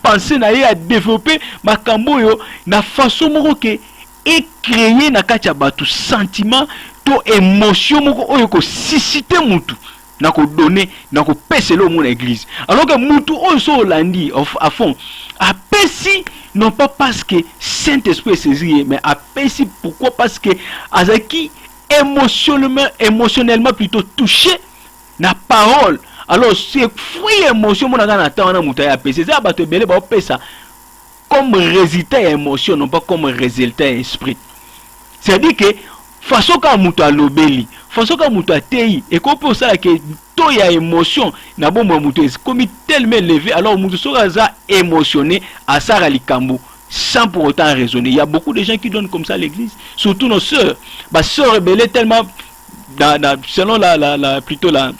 A: penser na ye, à développer makambo yo na façon moko que et créer na kati ya batu sentiment to émotion moko oyo ko susciter mutu na ko donner na ko peselo mon église. Alors que mutu oyo so landi à fond a pesi non pas parce que Saint-Esprit est saisi, mais a pesi pourquoi? Parce que azaki émotionnellement plutôt touché na parole. Alors c'est fruit émotion mon na ta na muta ya pesi ça ba te belé ba pesa comme résultat émotion, non pas comme résultat esprit. C'est-à-dire que façon quand mutu alobeli, façon quand mutu atei et qu'on peut ça que to ya émotion na bon mutu comme tellement élevé, alors mutu sera émotionné à Sarah Likambo sans pour autant raisonner. Il y a beaucoup de gens qui donnent comme ça à l'église, surtout nos sœurs. Ma sœur rebelle tellement selon plutôt la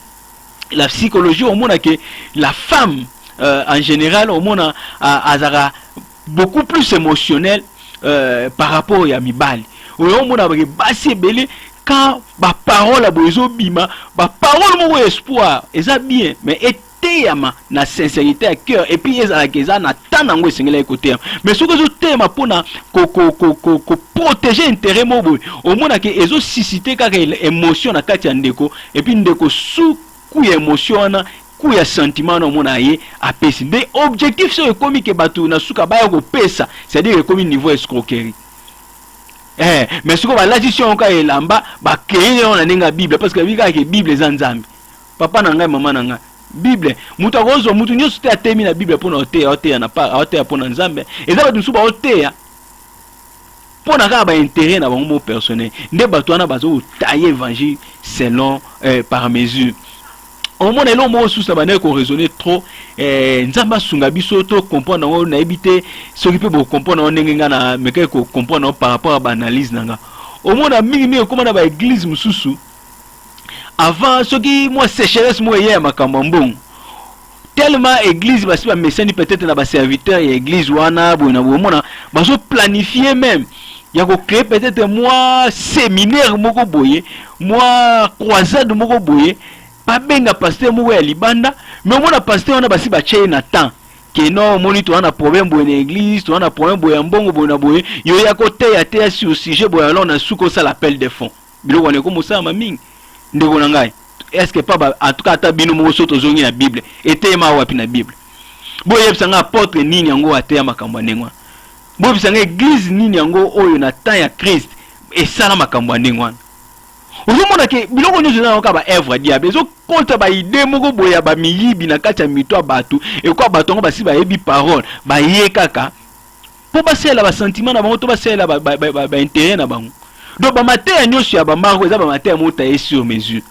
A: psychologie au monde que la femme en général au monde a beaucoup plus émotionnel par rapport à mibali. Au monde a basé belé quand ba parole a besoin bima, ba parole mon espoir, et ça bien, mais eteyama na sincérité à cœur et puis eza keza na tanango singela écouter. Mais ce que je t'aime pour na protéger intérêt mobo, au monde que ezo susciter kaka émotion na kati ya ndeko et puis ndeko sous coup émotion na ya sentiment no mona ye apesi des objectifs sur comme que batu na suka ba ko pesa, c'est-à-dire comme niveau escroquerie. Mais ce que va l'addition ka elamba ba créer on na Bible parce que bika ke Bible za nzambe. Papa na ngai mama na ngai Bible mutu akozo mutu nyoso te atemi na Bible pona ote na pa ote pona nzambe eza batu suba ote ya pona ka ba intérêt na bango personnel nde batu ana bazo tailler évangile selon par mesure. Au moins elon mo sous ça bana ko raisonner trop nzamba sunga biso to comprendre ngo na ebité s'occuper bo comprendre ndenge nga na meke ko comprendre par rapport à analyse nanga. Au moins na mingi comme na ba église mususu avant ce qui moi sécheresse moi hier makambo mbongo tellement église basi ba messani peut-être na ba serviteur ya église wana bo na bo mona baso planifier même ya ko créer peut-être moi séminaire moko boye moi croisade moko boye pas benga pasteur moko ya libanda mais mona pasteur wana basi ba cheye na temps que non moni to wana problème boye na église to wana problème boye mbongo boye na boye yo ya ko te sur le sujet boye alors na suko ça l'appel de fond biloko ne ko musa mamingi ndeko na ngai est-ce que pas en tout cas ata bino mo soto zongi na Bible etema wapi na Bible boye yebsanga apôtre nini yango ateya makambo ndengwa boye yebsanga église nini yango oyo na temps ya Christ esala makambo ndengwa ozomona ke biloko nyonso na ka ba œuvre diable ezo contre ba idée moko boya ba miyibi na kati ya mito batu e kwa batongo basi ba yebi parole ba ye kaka po basela ba sentiment na bango to basela ba intérêt na bango. Donc ba matin nyonso ya ba marko eza ba matin mota e sur mesure.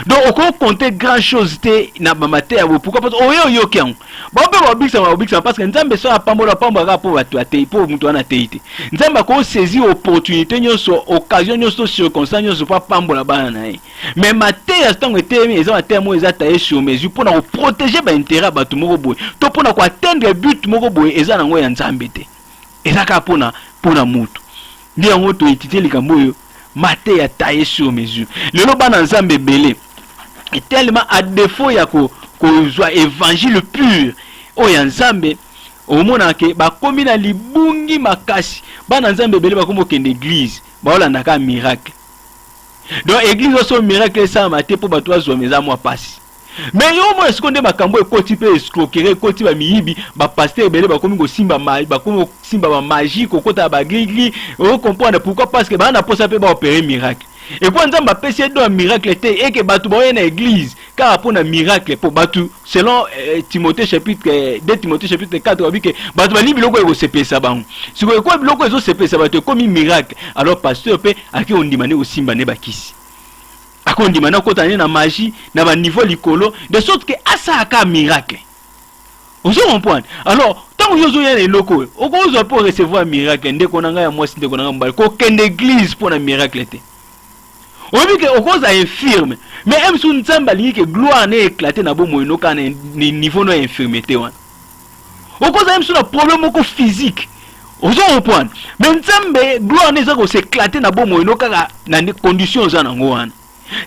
A: Donc on peut compter grand chose te na ba matin pourquoi parce oyo yo kian ba pe ba bikisa parce que nzambe so apambola pambola po batu ate po mutu ana teite nzambe ko saisir opportunité nyonso occasion nyonso circonstance nyonso pa pambola bana na ye mais matin ya stango etemi eza matin mo eza ta e sur mesure pour na protéger ba intérêt batu moko boy to pour na ko atteindre but moko boy eza nango ya nzambe te eza ka pona mutu ndi yango to etite likambo yo maté ya taillé sur mesure. Le bana nzambe belé tellement à défaut ya ko soit évangile pur o ya nzambe o mona ke ba komi na libungi makasi bana nzambe belé ba komo kende église ba olanda ka miracle Donc église aussi miracle ça maté pour bato azwa meza moi passe. Mais yo mo eskonde makambo ekoti pe escroquerie ekoti ba miyibi ba pasteur belé ba komi ko simba ba magie kokota ba grigri on comprendre pourquoi parce que ba na posa pe ba opérer miracle. Et quand on va passer dans un miracle et que batou ba na église car pour un miracle pour batou selon Timothée chapitre 2 Timothée chapitre 4 on dit que batou ba li biloko eko sepe ça ba. Si ko ko biloko ezo sepe ça ba te comme miracle alors pasteur pe aki on demande au simba ne ba kisi. Akondi mana kotane na magie na ba niveau likolo de sorte que asa aka miracle. On se comprend. Alors tant que yozo yene loko o ko zo pour recevoir miracle ndeko nanga ya mwasi ndeko nanga mbali ko kende église pour na miracle te. On dit que o ko za infirme mais même sous nzamba li que gloire na éclater na bo moino kana niveau no infirmité wana. O ko za même sous na problème ko physique. On se comprend. Mais nzambe gloire na ko s'éclater na bo moino kaka na conditions za nango wana.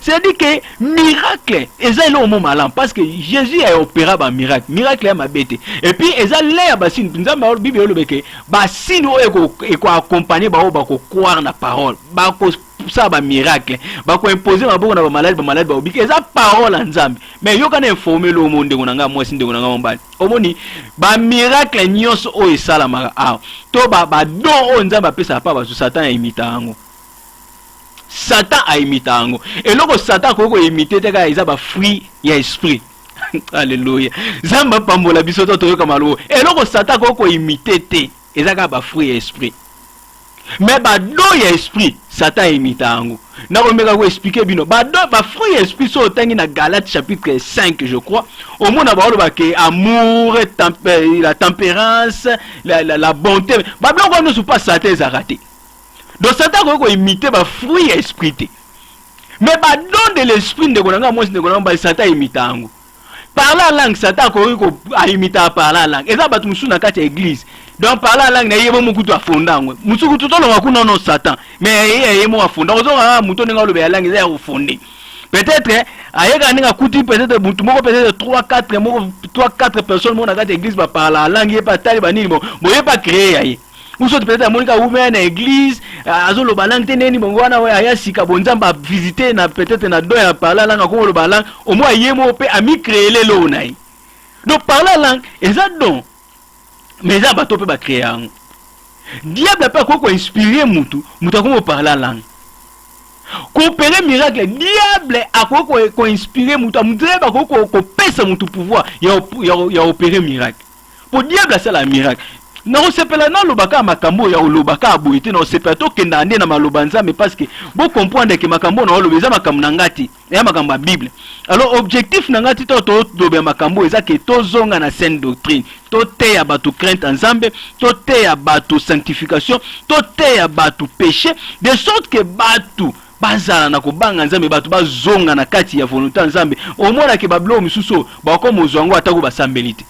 A: C'est-à-dire que miracle, eza le moment malin parce que Jésus a opéré un miracle. Miracle est ma bête. Et puis eza l'air basin. Nous avons la Bible le bec. Basin eko accompagner ba ko croire na parole. Ba ko ça ba miracle. Ba ko imposer ma bonne ba malade ba obiki. Eza parole nzambe. Mais yo kana informer le monde ngonanga mwasi ngonanga mbali. Omoni ba miracle nyonso o esala mara. Ah. To ba don o nzamba pesa pa ba Satan imita ango. Satan a imité ango. Et lorsque Satan a imité, il y a des fruits, il y a esprit. Alléluia. Zamba pambola bisoto toyo kamalo. Et lorsque Satan a imité, il y a des fruits et esprit. Mais do il y a esprit, Satan a imité ango. Na ko expliquer bino. Ba fruits et esprit sont tangi na Galates chapitre 5 je crois. Au monde ba lo ba ke amour, la tempérance, la bonté. Ba blanc ne sont pas Satan a raté. Donc Satan ko imiter ba fruit esprit. Mais ba don de l'esprit de konanga moi de konanga ba Satan imita ango. Parler en langue Satan ko imita parler en langue. Eza batu musu na kati église. Donc parler en langue na yebo mukutu afonda ngo. Musu kutu to lo kuna non Satan. Mais yebo afonda. Ozo muto nga lo be langue eza ofondé. Peut-être ayeka ninga kuti peut-être mutu moko peut-être 3-4 personnes mo na kati église ba parler en langue pas tali ba nini bon. Boye pas créer aye. Ou soit peut-être monika ouvert na église azo lo balang teneni bongo wana we aya sika bonzamba visiter na peut-être na do ya parler langue ko lo balang au moins yemo pe ami créer le lo nai. Donc parler langue exact donc mais ça ba to pe ba créer ang. Diable pas ko inspirer mutu ko parler langue. Ko opérer miracle diable a ko inspirer mutu mudre ba ko pesa mutu pouvoir ya opérer miracle. Pour diable c'est la miracle. Non sepela na lobaka makambo ya lobaka aboité non sepela to kenda ande na maloba nzambe parce que bo comprendre que makambo na lobeza makambo na ngati ya makambo ya Bible. Alors objectif na ngati to lobe makambo eza ke to zonga na saine doctrine to te ya batu crainte nzambe to te ya batu sanctification to te ya batu péché de sorte que batu bazala na kobanga nzambe batu bazonga na kati ya volonté nzambe au moins ke bablo misuso ba ko mozwango atako basambelite.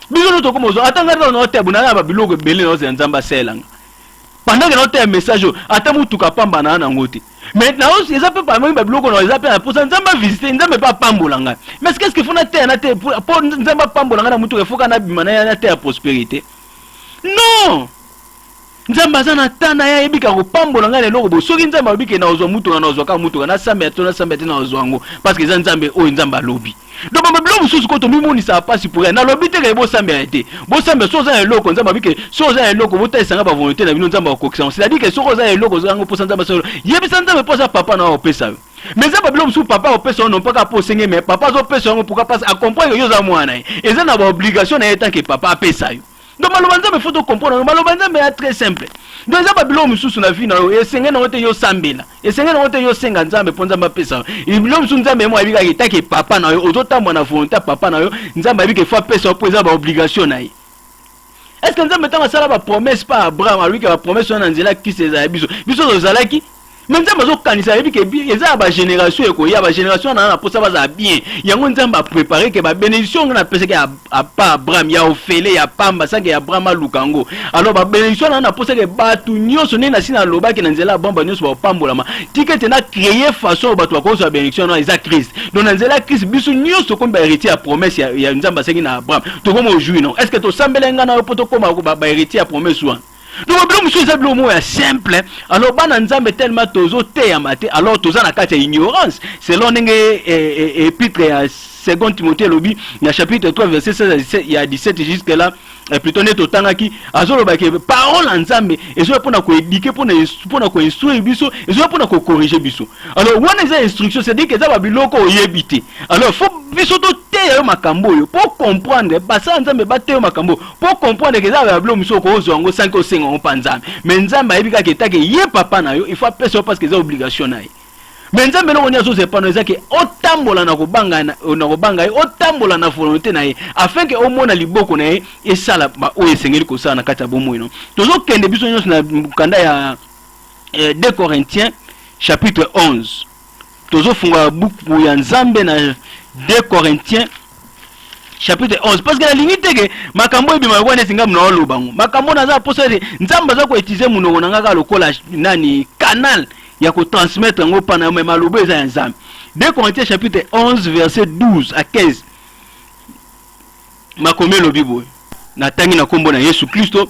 A: Biso to komo zo atanga na hotel bunana ba biloko belé no nzamba selanga. Pendant que notre message ata mutu ka pamba na ngote. Maintenant aussi les appels pas même ba biloko no les appels pour nzamba visiter nzamba pas pambolanga. Mais qu'est-ce qu'il faut na terre pour nzamba pambolanga na mutu ke foka na bimana na terre prospérité. Non. Nzamba zana tana ya ebika ko pambolanga le loko bo soki nzamba obike na ozo mutu na ozo ka mutu na sambe to na sambe na ozo ngo parce que nzambe o nzamba lobi. Donc ba mususu ko to mimoni ça passe pour na lobi te ke bo sambe été bo sambe so za eloko nzamba bike so za eloko bo ta sanga ba volonté na bino nzamba ko c'est à dire que so za eloko za ngo pour nzamba so yebi nzamba pour ça papa na opesa. Mais ça ba mususu papa opesa non pas ka pour senga mais papa zo opesa ngo pourquoi pas à comprendre yo za mwana et ça na ba obligation na étant que papa apesa yo. Donc malobanza me faut comprendre malobanza me est très simple. Donc ça babilo mususu na vie na yo esenga na wote yo sambela esenga na wote yo senga nzambe ponza mapesa ibilo mususu nzambe mo abika kitake papa na yo ozotamba na volonté papa na yo nzambe abika fa pesa pour ça ba obligation na ye. Est-ce que nzambe tanga sala ba promesse pas Abraham lui que la promesse na nzela ki seza biso biso zalaki même nzambe zo kanisa ebike eza ba génération eko ya ba génération na pour ça ba bien yango nzambe a préparer que ba bénédiction na pesa que a pas Abraham ya ofele ya pamba ça que Abraham lukango alors ba bénédiction na pour ça que batu nyonso ne na sina loba ke na nzela bomba nyonso ba pambola ma tikete na créer façon batu ko so bénédiction na isa Christ donc na nzela Christ biso nyonso ko ba héritier ya promesse ya nzambe sengi na Abraham to comme aujourd'hui non est-ce que to sambelenga na poto koma ba héritier ya promesse wa donc bilo musu eza bilo mo ya simple. Alors bana nzambe tellement tozo te ya mate, alors toza na kati ya ignorance selon ndenge épître ya 2 Timothée lobi na chapitre 3 verset 16 à 17, il y a 17 jusque là plutôt neto tangaki azoloba ke parole nzambe ezo pona ko éduquer pona ko instruire biso ezo pona ko corriger biso. Alors wana eza instruction, c'est dire que za ba biloko oyebite. Alors faut biso to te yo makambo yo pour comprendre basa nzambe ba te yo makambo pour comprendre que za ba bilo muso ko ozo ngo 5 ou 5 on panzambe. Mais nzambe ayebika ke take ye papa na yo, il faut pesa parce que za obligation na ye. Mais nzambe lo nya zo se panoza ke otambola na kobanga na otambola na volonté na ye afin que au mona liboko na ye esala ba o esengeli ko sala na kata bomo no. Tozo kende biso nyos na kanda ya 2 Corinthiens chapitre 11. Tozo funga buku ya nzambe na 2 Corinthiens chapitre 11 parce que la limite que makambo ebima wana singa mna olobango makambo na za posa nzamba za ko utiliser munongo na ngaka lokola nani canal ya ko transmettre ngo pana me malobo eza nzambe. 2 Corinthiens chapitre 11 verset 12 à 15 makomé lo bibo na tangi na kombo na Yesu Kristo.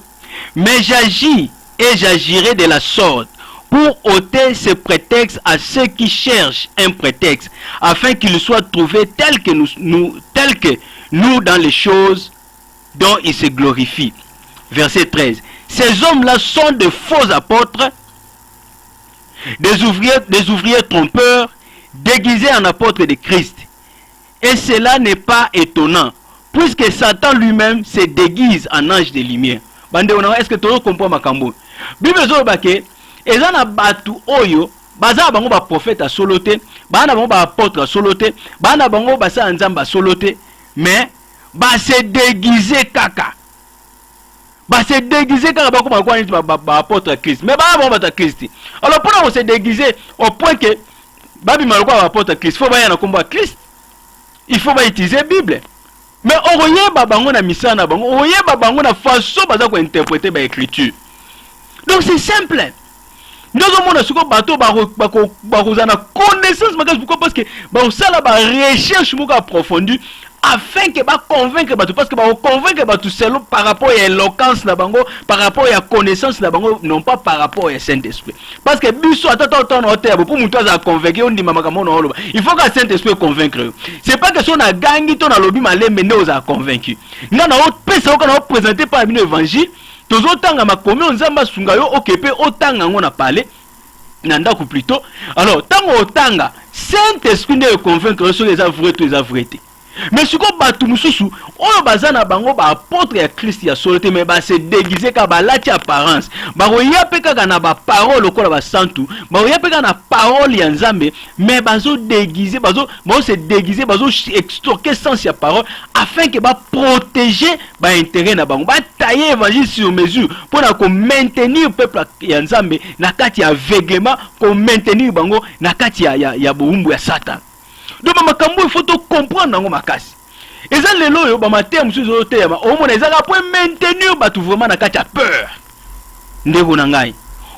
A: Mais j'agis et j'agirai de la sorte pour ôter ce prétexte à ceux qui cherchent un prétexte, afin qu'ils soient trouvés tels que nous dans les choses dont ils se glorifient. Verset 13. Ces hommes-là sont de faux apôtres, des ouvriers trompeurs, déguisés en apôtres de Christ. Et cela n'est pas étonnant, puisque Satan lui-même se déguise en ange de lumière. Est-ce que tu comprends ma cambo? Bible zobake ezana batu oyo baza bango ba prophète a soloté, bana bango ba apôtre a soloté, bana bango ba sa nzamba soloté, mais ba se déguiser kaka. Ba se déguiser kaka ba ko ba apôtre Christ, mais ba bango ba Christ. Alors pour se déguiser au point que babi maloko ba apôtre Christ, faut ba yana komba Christ. Il faut ba utiliser Bible. Mais oyeba bango na misana bango, oyeba bango na façon baza ko interpréter ba écriture. Donc c'est simple. Nous avons ce bateau na connaissance pourquoi parce que ça ba recherche beaucoup approfondie afin que ba convaincre bateau parce que ba convaincre bateau selon par rapport à l'éloquence na bango, par rapport à connaissance na bango, non pas par rapport au Saint-Esprit. Parce que biso attends hôtel pour muto za convaincre on dit makambo na holoba. Il faut que le Saint-Esprit convaincre. C'est pas que son a gangi ton na lobi malembe ndio za convaincu. Nga na autre pesa ko na présenter par l'évangile. Tozotanga makomi onzamba sunga yo okepe otanga ngona pale nanda ku plutôt. Alors tango otanga Saint-Esprit ne convaincre sur les vrais. Mais ce qu'on batu mususu oyo bazana bango ba apôtre ya Christ ya soloté mais ba se déguiser ka ba lati apparence ba roya peka na ba parole ko ba santu ba roya peka na parole ya nzambe mais bazo déguiser bazo se déguiser bazo extorquer sens ya parole afin que ba protéger ba intérêt na bango ba tailler évangile sur mesure pour na ko maintenir peuple ya nzambe na kati ya aveuglement ko maintenir bango na kati ya boumbu ya Satan. Donc makambo il faut to comprendre nango makasi. Eza lelo yo ba maté musuzo te ya o mona eza pour maintenir batu vraiment na kati ya peur. Ndeko na ngai.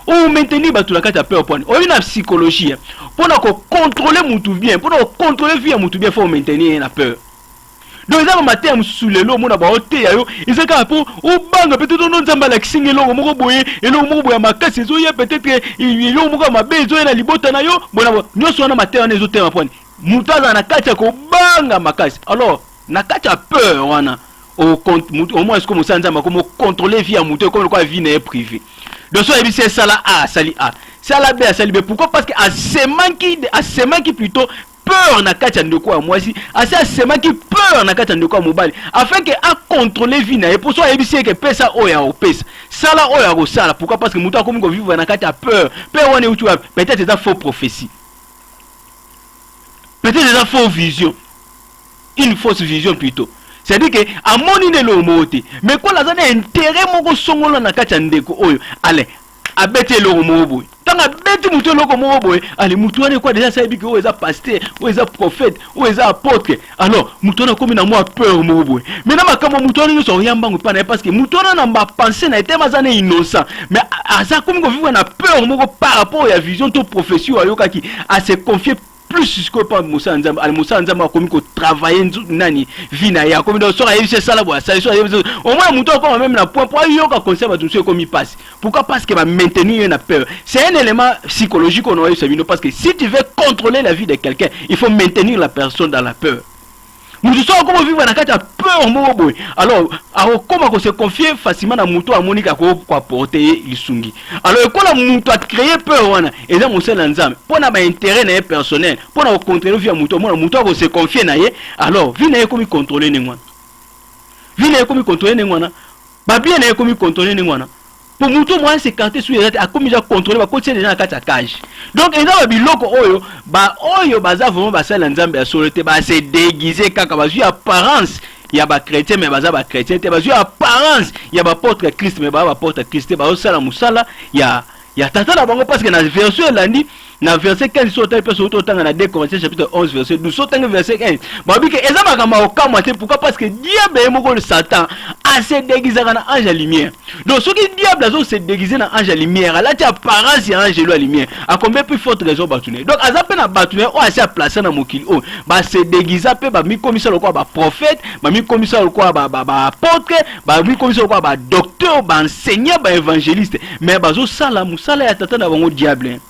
A: O maintenir batu na kati ya peur point. O une psychologie pour na ko contrôler mutu bien, pour na contrôler vie mutu bien faut maintenir na peur. Donc eza ba maté musuzo lelo mona ba ote ya yo, eza ka pour o banga peut-être non nzamba la kisingelo moko boye, elo moko boye makasi zo ya peut-être yo moko mabe zo na libota na yo, bona nyoso na maté na zo te ma point. Mutaza na kati ya kobanga makasi. Alors na kati ya peur wana au moins est-ce que musanza makomo contrôler vie à mutu comme quoi vie n'est privée. Donc so ebi c'est ça là a sali a. Ça là b a sali b pourquoi parce que à ce manque plutôt peur na kati ya ndeko ya mwasi, à ce manque peur na kati ya ndeko ya mobali afin que a contrôler vie na et pour ça ebi c'est que pesa oya o pesa. Ça là oya go sala pourquoi parce que mutu akomi ko vivre na kati ya peur. Peur wana utu peut-être c'est faux prophétie. Peut-être des fausse vision. Une fausse vision plutôt. C'est-à-dire que à mon idée le moté. Mais quand la zone intérêt moko songola na kati ndeko oyo. Allez, abete le mobo. Tant abete muto loko mobo. Allez, muto ane quoi déjà ça dit que o eza pasteur, o eza prophète, o eza apôtre. Alors, muto na comme na moi peur mobo. Mais na makamo muto ane so yamba ngupana parce que muto na mba penser na était mazane innocent. Mais à ça comme ko vivre na peur moko par rapport à la vision to prophétie ayokaki à se confier plus que pas Moussa Nzamba al Moussa Nzamba a commis ko travailler nani vina ya comme dans sera c'est ça là bois ça au moins muto comme même na point pour yo ka conseil ba tout ce comme il passe pourquoi parce que va maintenir une peur c'est un élément psychologique on a eu parce que si tu veux contrôler la vie de quelqu'un il faut maintenir la personne dans la peur. Nous sommes comme vivre dans la peur. Alors, comment se confier facilement à Mouto à Monica pour porter l'Isungi. Alors, quand la Mouto a créé peur, et là, mon seul ensemble, pour avoir intérêt personnel, pour avoir contrôler via Mouto, Mouto se confier, alors, venez comme contrôler les mois. Venez comme contrôler les mois. Babien est comme contrôler les mois. Pour Mouto, moi, c'est quand tu es à comme déjà contrôler, va continuer dans la cage. Donc, il y a un biloko oyo, oyo, baza vraiment, basa l'ensemble, à solité, bah, c'est déguisé, kaka, bah, y a apparence, il y a ba chrétien, mais baza ba chrétien, bah, y a apparence, il y a ba porte Christ, mais ba porte Christ, bah, au sala moussala, il y a tata la bango, parce que dans la version, elle a dit, dans verset 15 sautant peut sauter autant dans la 2 Corinthiens chapitre 11 verset 12 sautant verset 15 babi que ezama kama okama te pourquoi parce que diable est moko le Satan a se déguisé dans ange à lumière donc ce qui diable a se déguisé dans ange à lumière là tu apparence ya ange à lumière a combien plus forte raison batuner donc azape na batuner o a se placer na mokili o ba se déguiser pe ba mi commissaire le quoi ba prophète ba mi commissaire le quoi ba apôtre ba mi commissaire le quoi ba docteur ba enseignant ba évangéliste mais bazo sala musala ya tata na bango diable.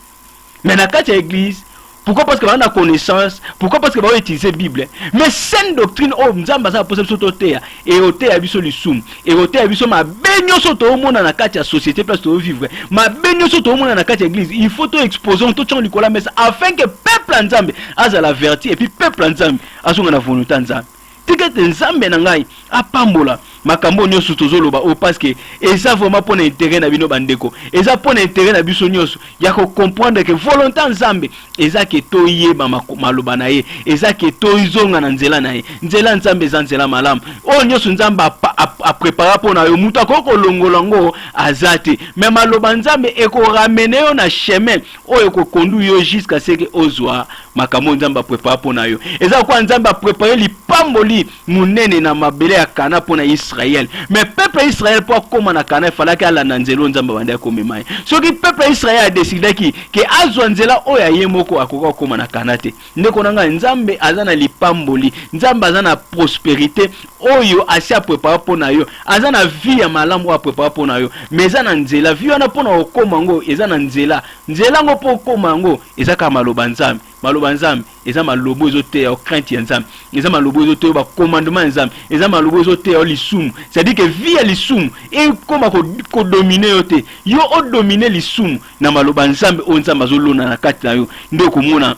A: Mais dans la église, pourquoi parce que on a connaissance, pourquoi parce que on utilise la Bible. Mais saine doctrine, oh, nous avons besoin de poser sur terre et au terre abisso le soum et au terre abisso ma baigno sur tout le monde dans la carte société place de vivre. Ma baigno sur tout le monde dans la carte église. Il faut tout exposer tout le Nicolas mais afin que peuple Nzambe a la vertu et puis peuple Nzambe a son volonté Nzambe. Tikete Nzambe nangai apambola makambo nyoso tozoloba o parce que eza vraiment pour intérêt na bino bandeko eza pour intérêt na biso nyoso ya ko comprendre que volonté Nzambe eza ke toye maloba na ye eza ke toizonga na nzela na ye nzela Nzambe eza nzela malamu o nyoso Nzambe a préparer pour na yo muta ko longolango azate mais maloba Nzambe e ko ramener yo na chemin o e ko conduire yo jusqu'à ce que ozwa makambo Nzambe a préparer pour na yo eza kwa Nzambe a préparer li pamboli munene na mabele ya kana pour na Israël. Mais peuple Israël pour comment na kana il fallait qu'elle nanzelo Nzamba bande comme mai. Ce qui peuple Israël a décidé que azwanzela oya yemoko akoka comme na kana te. Ndeko nanga Nzambe azana lipamboli, Nzamba azana prospérité oyo asia préparer pour na yo. Azana vie ya malamu a préparer pour na yo. Mais azana nzela vie na pour na okomango ezana nzela. Nzela ngo pour komango ezaka maloba Nzambe. Maloba Nzambe eza malobo ezote ya crainte ya Nzambe eza malobo ezote ba commandement Nzambe eza malobo ezote ya lisumu c'est-à-dire que vie ya lisumu et koma ko dominer yote yo o dominer lisumu na maloba Nzambe o Nzambe azolona na kati na yo nde komona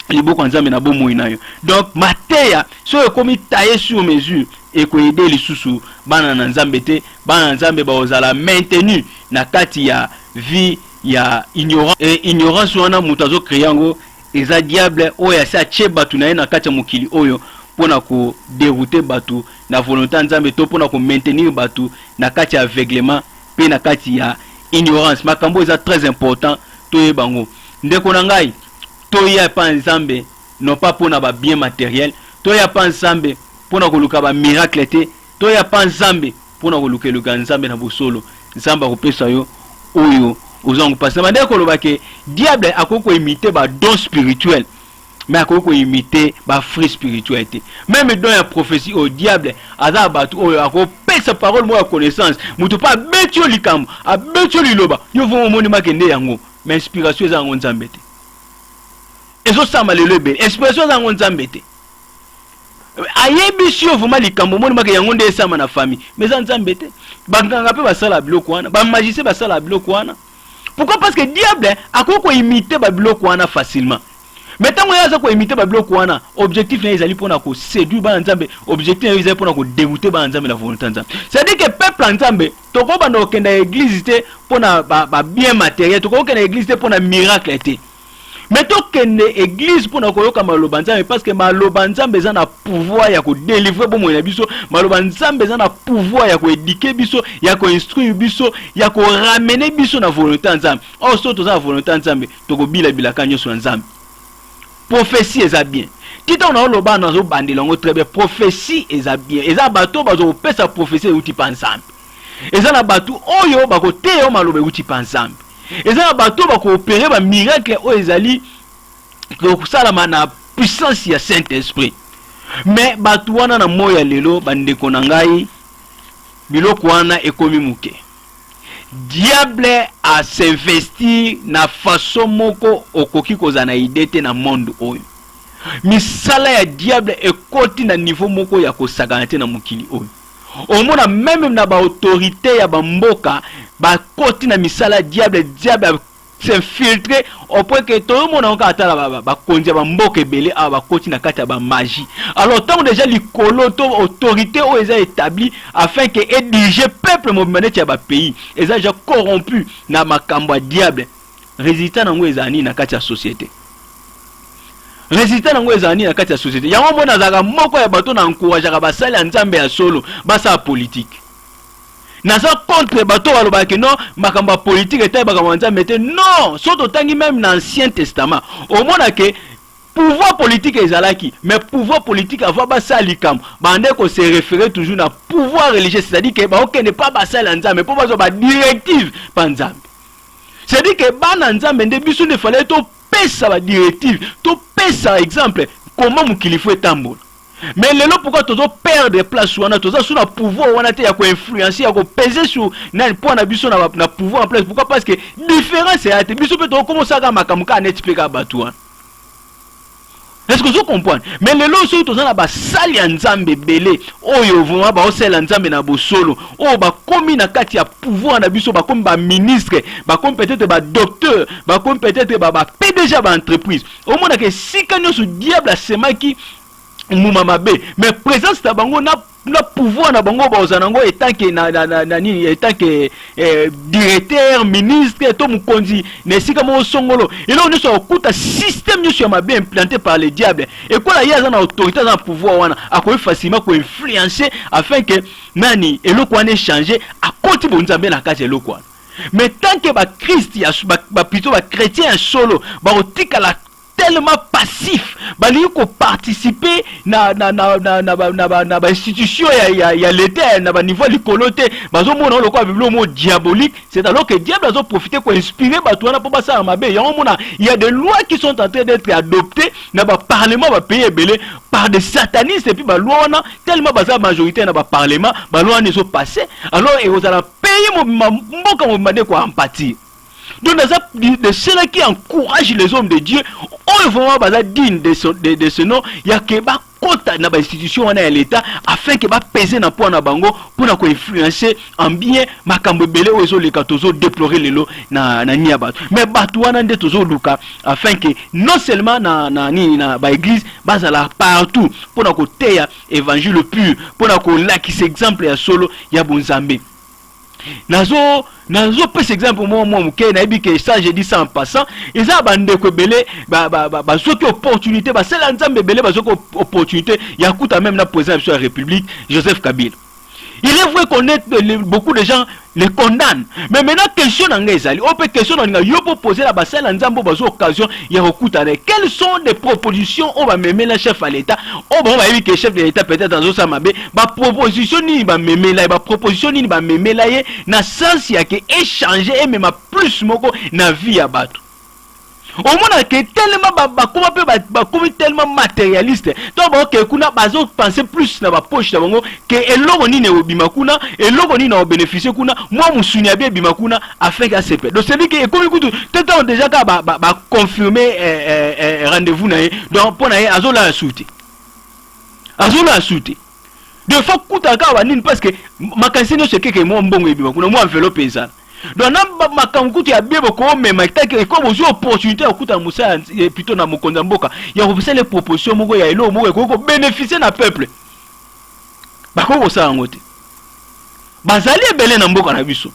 A: liboko Nzambe na bomoi na yo donc mateya so ekomi taillé sur mesure et ko aider lisusu bana na Nzambe te bana Nzambe ba ozala maintenu na kati ya vie ya ignorance wana mutazo créango eza diable oya sa che batu na na kati mokili oyo pona ko dérouter batu na volonté Nzambe to pona ko maintenir batu na kati aveuglement pe na kati ya ignorance makambo eza très important to yebango ndeko na ngai to ya pa Nzambe non pas pona ba bien matériel to ya pa Nzambe pona ko luka ba miracle te to ya pa Nzambe pona ko luka Nzambe na bosolo Nzamba ko pesa yo oyo ozango parce que koloba ke diable akoko imiter ba don spirituel mais akoko imiter ba fruit spiritualité même dans la prophétie au diable aza batu oyo akoko pesa parole mo ya connaissance mutu pa betio likambo a betio liloba yo vo moni makende yango mais inspiration za ngo Nzambe te ezo sama lelo be inspiration za ngo Nzambe te ayebi sio vraiment likambo moni makende yango nde sama na famille mais za Nzambe te banganga pe basala biloko wana ba magicien basala biloko wana. Pourquoi? Parce que diable a quoi imiter Babylone kwana facilement. Maintenant il y a quoi imiter Babylone kwana objectif n'est pas pour na ko séduire ba Nzambe objectif n'est pour na ko dégoûter ba Nzambe la volonté Nzambe. C'est-à-dire que peuple Nzambe to ko ba no kenda église te pour na ba bien matériel to ko kenda église te pour na miracle te. Mais to kende église pour na ko yoka maloba Nzambe parce que maloba Nzambe za na pouvoir ya ko délivrer bo moyo na biso maloba Nzambe za na pouvoir ya ko éduquer biso ya ko instruire biso ya ko ramener biso na volonté Nzambe o so to za volonté Nzambe to ko bila kanyo so Nzambe prophétie eza bien tito na loba na zo bandela ngo très bien prophétie eza bien eza bato bazo pesa prophétie uti pa Nzambe eza na bato oyo ba ko te yo maloba uti pa Nzambe eza na bato ba ko opérer ba miracle o ezali donc ça la puissance ya Saint-Esprit. Mais batu wana na moya lelo bandeko na ngai biloko wana ekomi muke. Diable a s'investi na façon moko okoki kozana idete na monde oyo. Misala ya diable ekoti na niveau moko ya kosakana te na mukili oyo. Omona même na ba autorité ya bamboka ba koti na misala diable s'infiltrer au point que tout le monde a encore ba konzi ba mboka ebele a ba koti na kati ya ba magie. Alors tant déjà likolo to autorité o eza établi afin que diriger peuple mobimane ya ba pays eza déjà corrompu na makambo ya diable. Résultat nango ezani na kati ya société. Résultat nango ezani na kati ya société. Yango mona zaka moko ya bato na encourager ba sala ya nzambe ya solo ba sa politique. Naza contre bato waloba ke non makamba politique eta bakamba nzambe te non soto tangi même dans l'Ancien Testament au mona ke pouvoir politique ezalaki mais pouvoir politique avant basa likam bande ko se référer toujours na pouvoir religieux c'est-à-dire que ba okende pas basa la nzambe po bazo ba directive pa nzambe c'est-à-dire que bana nzambe nde biso ne fallait to pesa ba directive to pesa exemple comment mukili faut etambola. Mais lelo pourquoi tozo perdre place wana tozo sur na pouvoir wana te ya ko influencer ya ko peser sur na point na biso na pouvoir en place pourquoi parce que différence ya te biso pe to commencer à makamuka na expliquer batu wana. Est-ce que vous comprenez? Mais lelo so tozo na ba sali ya nzambe belé oyo vraiment ba osela nzambe na bosolo o ba komi na kati ya pouvoir na biso ba komi ba ministre ba komi peut-être ba docteur ba komi peut-être ba PDG ba entreprise au moins que si kanyo su diable asemaki Moumamabe, mais présence de bango na pouvoir na bango bazanango etant que nani etant que directeur ministre to mukonzi ne sika mo songolo et là on est sur okuta système nyo sur mabe implanté par le diable et quoi là il y a un autorité dans pouvoir wana akoy facilement ko influencer afin que nani eloko wana changer a côté bonzambe na kati eloko wana mais tant que ba Christ ya ba plutôt ba chrétien solo ba otika la tellement passif bali ko participer na institution ya l'état na ba niveau likolote bazo mona loko aviblo mo diabolique c'est alors que diable a profité ko inspirer bato na po basa mabe ya mona il y a des lois qui sont en train d'être adoptées na ba parlement ba pays belé par des satanistes et puis ba loi na tellement baza majorité na ba parlement ba loi ne sont passées alors et vous allez payer mboka mo mande ko empathie. Donc, de ceux qui encouragent les hommes de Dieu, on va vraiment digne de ce nom. Il y a que ba kota na ba institution wana ya l'État afin que ba peser na poa na bango pour na ko influencer en bien makambo belé ozo le katozo déplorer lelo na nia bato. Mais bato wana nde tozo luka afin que non seulement na ba église bazala partout pour na ko teya évangile pur pour na ko lakisa exemple ya solo ya bonzambe. Nazo pes exemple moi muke na que ça j'ai dit ça en passant et ça bande ko belé ba soki opportunité ba sela nzambe belé ba soki opportunité ya kuta même na président de la République Joseph Kabila. Il est vrai qu'on est beaucoup de gens les condamnent. Mais maintenant question na ngezali, on peut question na yo pour poser la basel nzambo bazo occasion ya okuta. Quelles sont les propositions on va même la chef à l'état? On va dire que chef de l'état peut-être dans ça mabe, ba proposition ni ba même la ba proposition ni ba même la na sens ya que échanger et même plus moko na vie ya bato. Au moins que tellement tellement matérialiste donc que kuna bazo penser plus na ba poche na bango que eloko ni ne obimakuna eloko ni na bénéficier kuna moi musunya bien bimakuna afin que ça donc c'est dit que comme écoute tout déjà ka ba confirmer rendez-vous na donc pour na azola souti de fois kuta ka ba nini parce que makansino c'est que moi mbongo ebimakuna moi enveloppe ezana. Donc na makamkuti ya biebo ko mema kitake ko bozo opportunité okuta musa plutôt na mokonza mboka ya ko les propositions moko ya elo moko ko bénéficier na peuple bako ko sa ngote bazali ebele na mboka na biso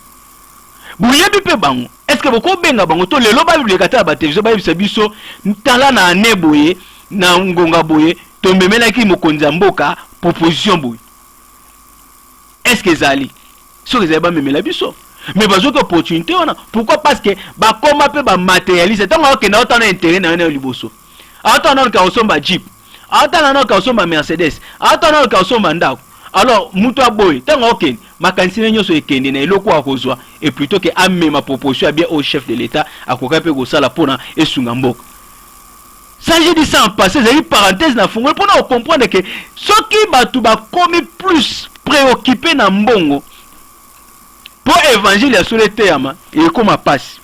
A: buyebi pe bango est-ce que boko benga bango to lelo ba bible kata ba television ba biso tala na neboye na ngonga boye to memela ki mokonza mboka proposition boye est-ce que zali so que ba memela biso. Mais bazo ko opportunité on a pourquoi parce que ba koma pe ba matérialiste tant que na autant intérêt na liboso autant na ka osomba jeep autant na ka osomba Mercedes autant na ka osomba ndako alors muto aboy tant que makanisi nyo so ekende na eloko akozwa et plutôt que amener ma proposition bien au chef de l'état akoka pe ko sala pona esunga mboka Ça, j'ai dit ça en passé, j'ai dit parenthèse na fongole pour nous comprendre que ceux qui batu ba commis plus préoccupés na mbongo pour évangile ya sur le terme et comme passe.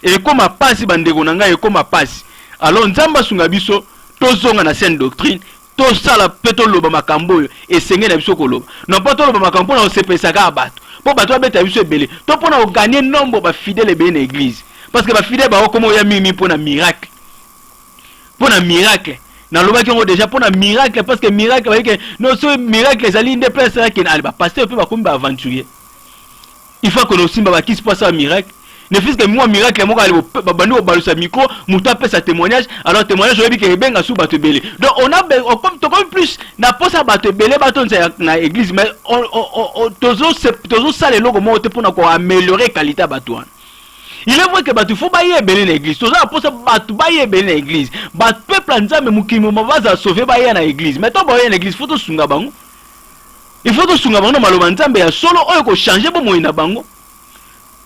A: Et comme passe bandeko nanga et comme passe. Alors nzamba sunga biso tozonga na saine doctrine, to sala peto loba makambo et sengé na biso koloba. Non pas to loba makambo na osepesa ka bato. Po bato abeta biso belé. To pona o gagner nombre ba fidèles bien église. Parce que ba fidèles ba comme ya mimi pona miracle. Pour un miracle, dans le qui ont déjà pour un miracle, parce que miracle, non, ce miracle, les alliés des places qui n'allent pas passer, peut pas comme aventurier. Il faut que nous aussi, qui se passe un miracle. Ne fût-ce que moi, miracle, moi, je vais balancer micro, je tape sa témoignage, alors témoignage, je vais dire que bien à sous battre belé. Donc on a comme plus, n'a pas ça battre belé, bâton dans l'église, mais toujours ça les logos, moi, pour améliorer la qualité bâton. Il est vrai que batu faut bailler belé l'église. Tout ça pour ça batu bailler belé l'église. Bat peuple nzambe mukimo va sauver bailler na église. Mais toi bailler l'église faut to sunga bango. Il faut to sunga bango maloba nzambe ya solo oyo ko changer bo moina bango.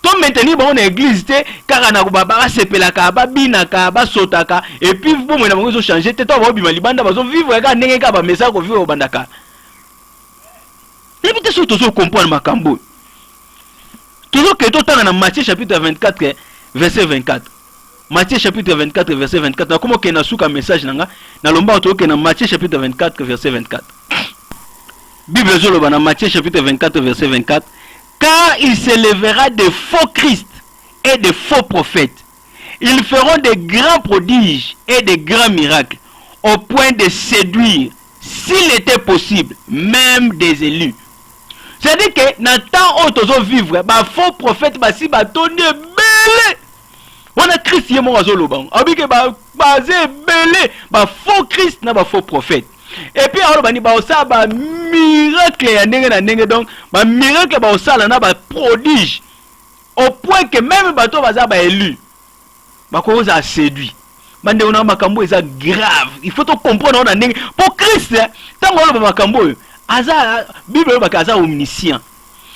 A: To maintenir bango na église te car na ba sepela ka ba bina ka ba sotaka et puis bo moina bango so changer te to ba bima libanda ba so vivre ka ndenge ka ba message ko vivre bandaka. Et puis te so to comprendre makambo. Toujours que tout dans Matthieu chapitre 24 verset 24. Matthieu chapitre 24 verset 24. Comment que na souka message nanga na lomba to que na Matthieu chapitre 24 verset 24. Bible zolo na Matthieu chapitre 24 verset 24. Car il s'élèvera de faux Christ et de faux prophètes. Ils feront de grands prodiges et de grands miracles au point de séduire, s'il était possible, même des élus. C'est-à-dire que dans le temps où tu vivre, les faux prophètes, si tu belé. On a Christ qui est mort à Zoloban. On dit que belé, faux Christ, n'a pas faux prophète. Et puis, on a dit que miracle, donc, miracle, n'a prodige. Au point que même bateau va élu. Cause a séduit. On a makambo est grave. Il faut comprendre pour Christ, tant qu'on a makambo. Aza Bible bakaza omniscient.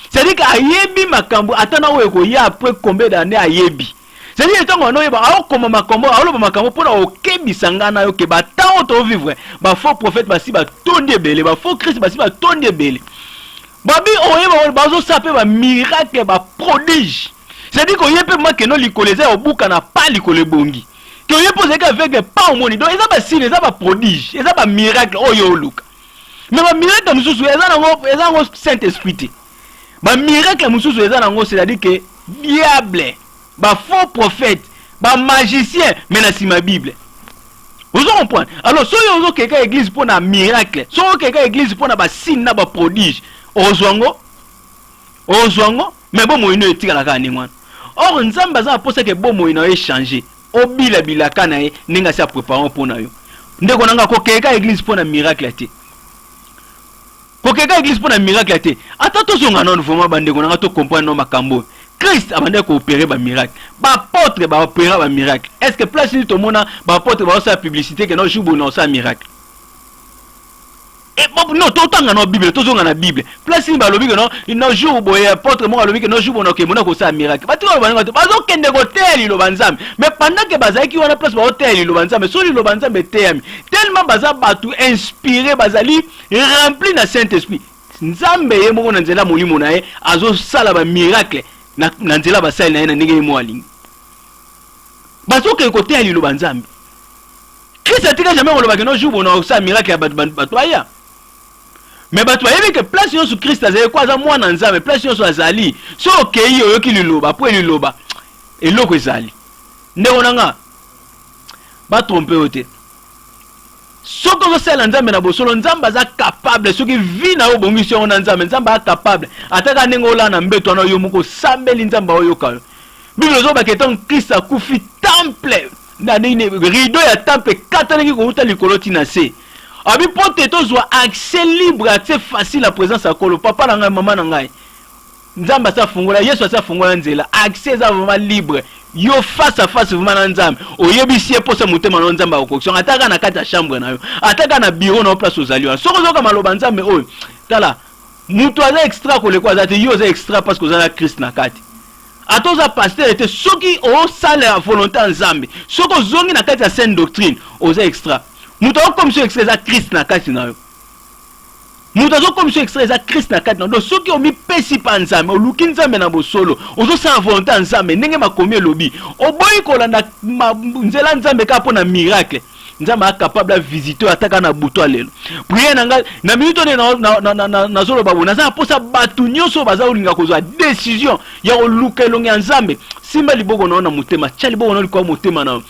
A: C'est-à-dire qu'ayebi makambo atana weko ya après combien d'années ayebi. C'est-à-dire que on oyeba a comme makambo aloba makambo pona okebisanga na yo ke ba tant to vivre ba faux prophète ba si ba tonde belé ba faux Christ ba si ba tonde belé. Babi oyeba ba zo sape ba miracle ba prodige. C'est-à-dire que yepe ma ke no likoleze obuka na pa likole bongi. Que yepe zeka avec pas au moni. Donc eza ba signe eza ba prodige, eza ba miracle oyo luka. Mais le miracle mususu eza ngo Saint-Esprit. Le miracle mususu eza ngo c'est-à-dire que diable, ba faux prophète, ba magicien mais na sima Bible. Vous comprenez? Alors si vous avez quelqu'un église pour un miracle, si vous avez quelqu'un église pour un signe na ba prodige, ozwango mais bon moino etika la kana ngwana. Or nzamba za posa que bon moino échanger. Obila bila kana e ninga sa préparer pour na yo. Ndeko nanga ko quelqu'un église pour un miracle ati. Pour quelqu'un église pour un miracle ati. Ata to zonga non vraiment bandeko nanga to comprendre no makambo. Christ abandé ko opérer ba miracle. Ba apôtre ba opérer ba miracle. Est-ce que place ni to mona ba apôtre ba sa publicité que non jour non ça miracle. Et bon non to tanga no Bible to zonga na Bible. Place ni ba lobi que non non jour boye apôtre mo lobi que non jour no ke mona ko sa miracle. Ba to ba zo kende ko teli lo banzam. Mais pendant que bazaki wana place ba hôtel lo banzam, so lo banzam tellement baza batu inspiré bazali rempli na Saint-Esprit. Nzambe ye moko na nzela molimo na ye azo sala ba miracle na nzela ba sala na ndenge mo alingi. Bazo ke ko teli lo banzambe. Christ atika jamais on lo ba que non jour bona sa miracle batu aya. Mais bato yebi que place yo sur Christ azali kwa za mwana nzambe place yo so azali so okei oyo ki liloba po liloba eloko ezali ndeko nanga ba tromper ote soko zo sala nzambe na bosolo nzambe aza capable soki vi na yo bongisi yo na nzambe nzambe a capable ataka ndenge ola na mbeto na yo moko sambeli nzambe oyo kayo Bible zo ba que tant Christ a kufi temple na nini rideau ya temple kataniki ko uta likoloti na se. Abi pote to zo accès libre, accès facile à présence à kolo papa na ngai maman na ngai. Nzamba sa fungola Yesu sa fungola nzela accès za vraiment libre. Yo face à face vraiment na nzambe. Oyebi sie posa mutema na nzamba okoksion ataka na kata chambre na yo. Ataka na bureau na place ozaliwa. Soko zo kama loba nzambe oyo. Tala mutu aza extra ko le kwa za te yo za extra parce que za Christ na kati. atoza pasteur était soki o sale la volonté nzambe soko zongi na kati ya saine doctrine oza extra muto comme so extra Christ na kati na yo muto comme so extra Christ na kati na do soki o mi pesi pa nzambe o luki nzambe na bosolo ozo sa volonté nzambe ndenge makomi lobi o boyi kolanda nzela nzambe ka pona miracle nzambe a capable de visiter ataka na buto lelo prière nanga na minute na zolo babu na za posa batu nyoso baza ulinga kozwa décision ya oluka elongi nzambe simba liboko na mutema chali boko na likwa mutema na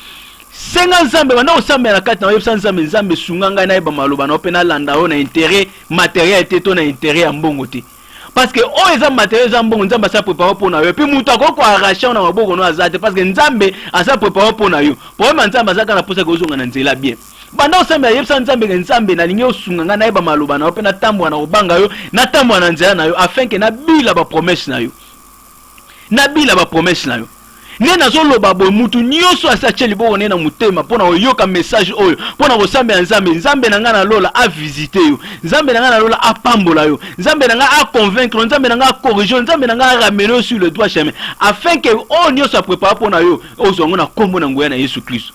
A: senga nzambe bana osamba na kati na yebisa nzambe sunganga na eba maloba na opena landa o na intérêt matériel te to na intérêt ya mbongo te parce que o eza matériel za mbongo nzambe sa préparer pour na yo puis mutu akoko arracher na maboko no azate parce que nzambe asa préparer pour na yo problème nzambe azaka na posa kozonga na nzela bien banda osamba yebisa nzambe na lingi osunganga na eba maloba na opena tambo na obanga yo na tambo na nzela na yo afin que na bila ba promesse na yo ne nazoloba boy mutu nyoso asache liboko ne na mutema pona oyoka message oyo pona kosambe ya nzambe na nga na lola a visiter yo nzambe na nga na lola a pambola yo nzambe na nga a convaincre nzambe na nga a corriger nzambe na nga a ramener sur le droit chemin afin que o nyoso a préparer pona yo ozongo na kombo na ngoya na Yesu Kristo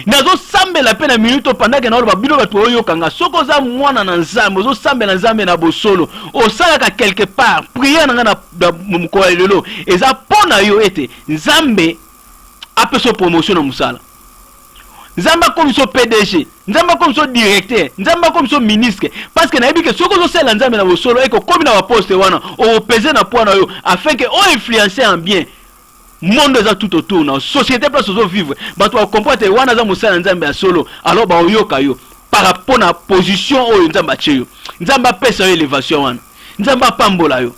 A: nazo sambela pe na minute pendant que na loba bino bato oyoka nga soko za mwana na nzambe ozo sambela nzambe na bosolo osalaka quelque part prière na nga na mukolo lelo eza pona yo ete nzambe apeso promotion na musala nzambe comme so PDG nzambe comme so directeur nzambe comme so ministre parce que na yebi que soko zo sela nzambe na bosolo eko komi na poste wana o peser na poids na yo afin que o influencer en bien monde eza tout autour na société place ozo vivre bato ba comprendre wana za musala nzambe ya solo alors ba oyoka yo par rapport na position oyo nzambe acheyo nzambe apesa yo élévation wana nzambe apambola yo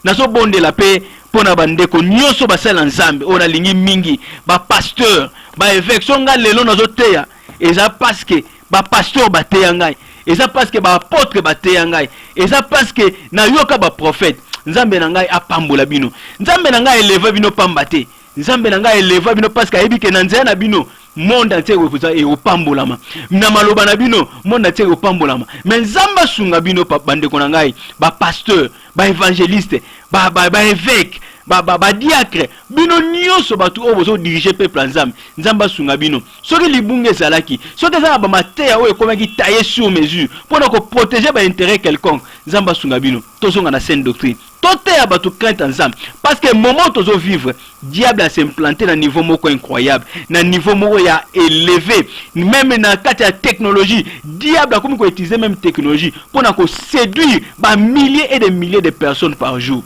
A: nazo bondela pe pona bandeko nyonso basala nzambe ona lingi mingi ba pasteur ba évêque songa lelo nazo teya eza parce que ba pasteur bateya ngai eza parce que ba apôtre bateya ngai eza parce que na yoka ba prophète nzambe na ngai apambola bino nzambe na ngai eleva bino pamba te nzambe na ngai eleva bino parce que ayebi ke na nzela na bino monde entier reposa e opambolama na maloba na bino monde entier opambolama mais nzamba sunga bino bandeko na ngai ba pasteur ba évangéliste ba évêque ba diacre bino nyonso batu o bozo diriger peuple nzambe nzamba sunga bino soki libunga ezalaki soki eza na ba mateya oyo ekomaki taillé sur mesure mpona ko protéger ba intérêt quelconque nzamba sunga bino tozonga na saine doctrine tote ya batu crainte nzambe parce que moment tozo vivre diable a s'implanté na niveau moko incroyable na niveau moko ya élevé même na kati ya technologie diable a komi ko utiliser même technologie mpona ko séduire ba milliers et des milliers de personnes par jour.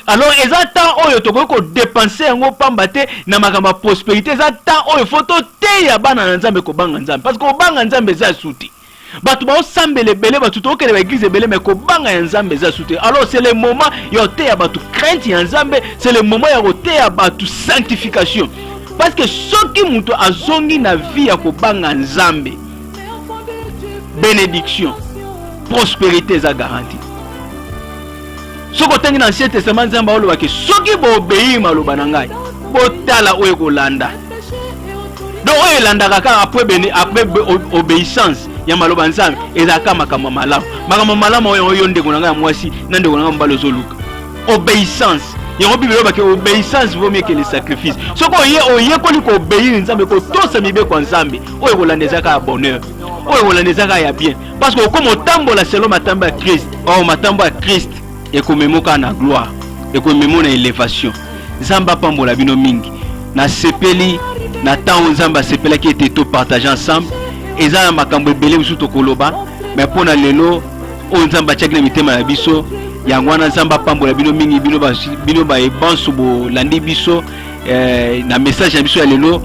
A: Alors eza temps oyo tokoki ko dépenser yango pamba te na makambo prospérité eza temps oyo faut toteya bana na nzambe ko banga nzambe parce que obanga nzambe eza suti batu ba osambele belé batu tokele ba église belé mais ko banga ya nzambe eza suti. Alors c'est le moment ya oteya batu crainte ya nzambe, c'est le moment ya oteya batu sanctification parce que soki muto azongi na vie ya ko banga nzambe bénédiction prospérité eza garantie. Soko tengi na Ancien Testament nzamba oloba ke soki bo obéir maloba na ngai botala oyo kolanda donc oyo landa kaka après obéissance ya maloba nzambe ezaka makambo malamu oyo ndeko na ngai mwasi na ndeko na ngai mbalo zoluka obéissance yango Bible oloba ke obéissance vaut mieux que le sacrifice. Soko oye koli ko obéir nzambe ko tosa mibe kwa nzambe oyo kolanda ezaka bonheur oyo kolanda ezaka ya bien parce que comme otambola selon matambo ya Christ matambo ya Christ et comme moka na gloire et comme na élévation nzamba pambola bino mingi na sepeli na temps nzamba sepela qui était tout partager ensemble et ça makambo ebele musu to koloba mais pona lelo o nzamba tchakina mitema na biso yangwana nzamba pambola bino mingi bino ba ebanso bo landi biso na message ya biso ya lelo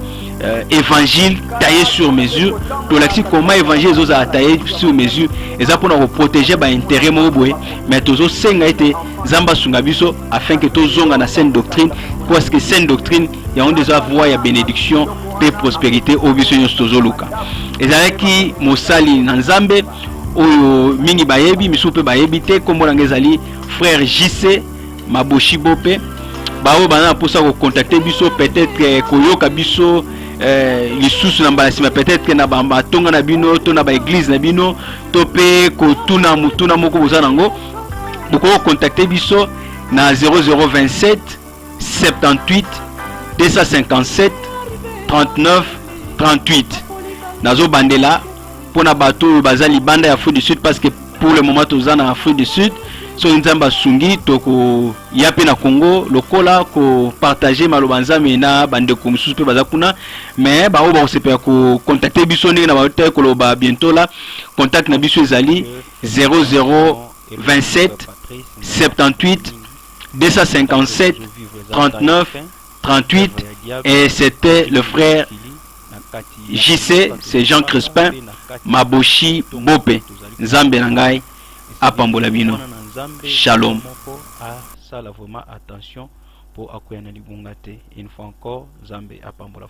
A: évangile taillé sur mesure to laxi comment évangile zo za taillé sur mesure et ça pour nous protéger ba intérêt mo boye mais tozo senga été zamba sunga biso afin que tozonga na saine doctrine parce que saine doctrine ya on déjà voie ya bénédiction et prospérité au biso nyos tozo luka et ça qui mosali na nzambe oyo mingi bayebi misupe bayebi te kombo na ngezali frère JC Maboshi Bope bao bana posa ko contacter biso peut-être koyoka biso lisusu na mbala peut-être que na ba tonga na bino to na ba église na bino to pe ko tuna mutuna moko bozana ngo boko contacter biso na 0027 78 257 39 38. Nazo bandela pour na bateau bazali banda ya Afrique du Sud, parce que pour le moment toza na Afrique du Sud. So nzamba sungi toko yape na Congo lokola ko partager malobanza mena bande ko mususu pe baza kuna, mais ba o ba sepa ko contacter biso ndenge na ba te ko loba bientôt là. Contact na biso ezali 0027 78 257 39 38, et c'était le frère JC, c'est Jean Crespin Maboshi Bope. Nzambe nangai apambola bino. Shalom. Ça, vraiment attention pour accueillir les bungate. Une fois encore, Nzambe apambola.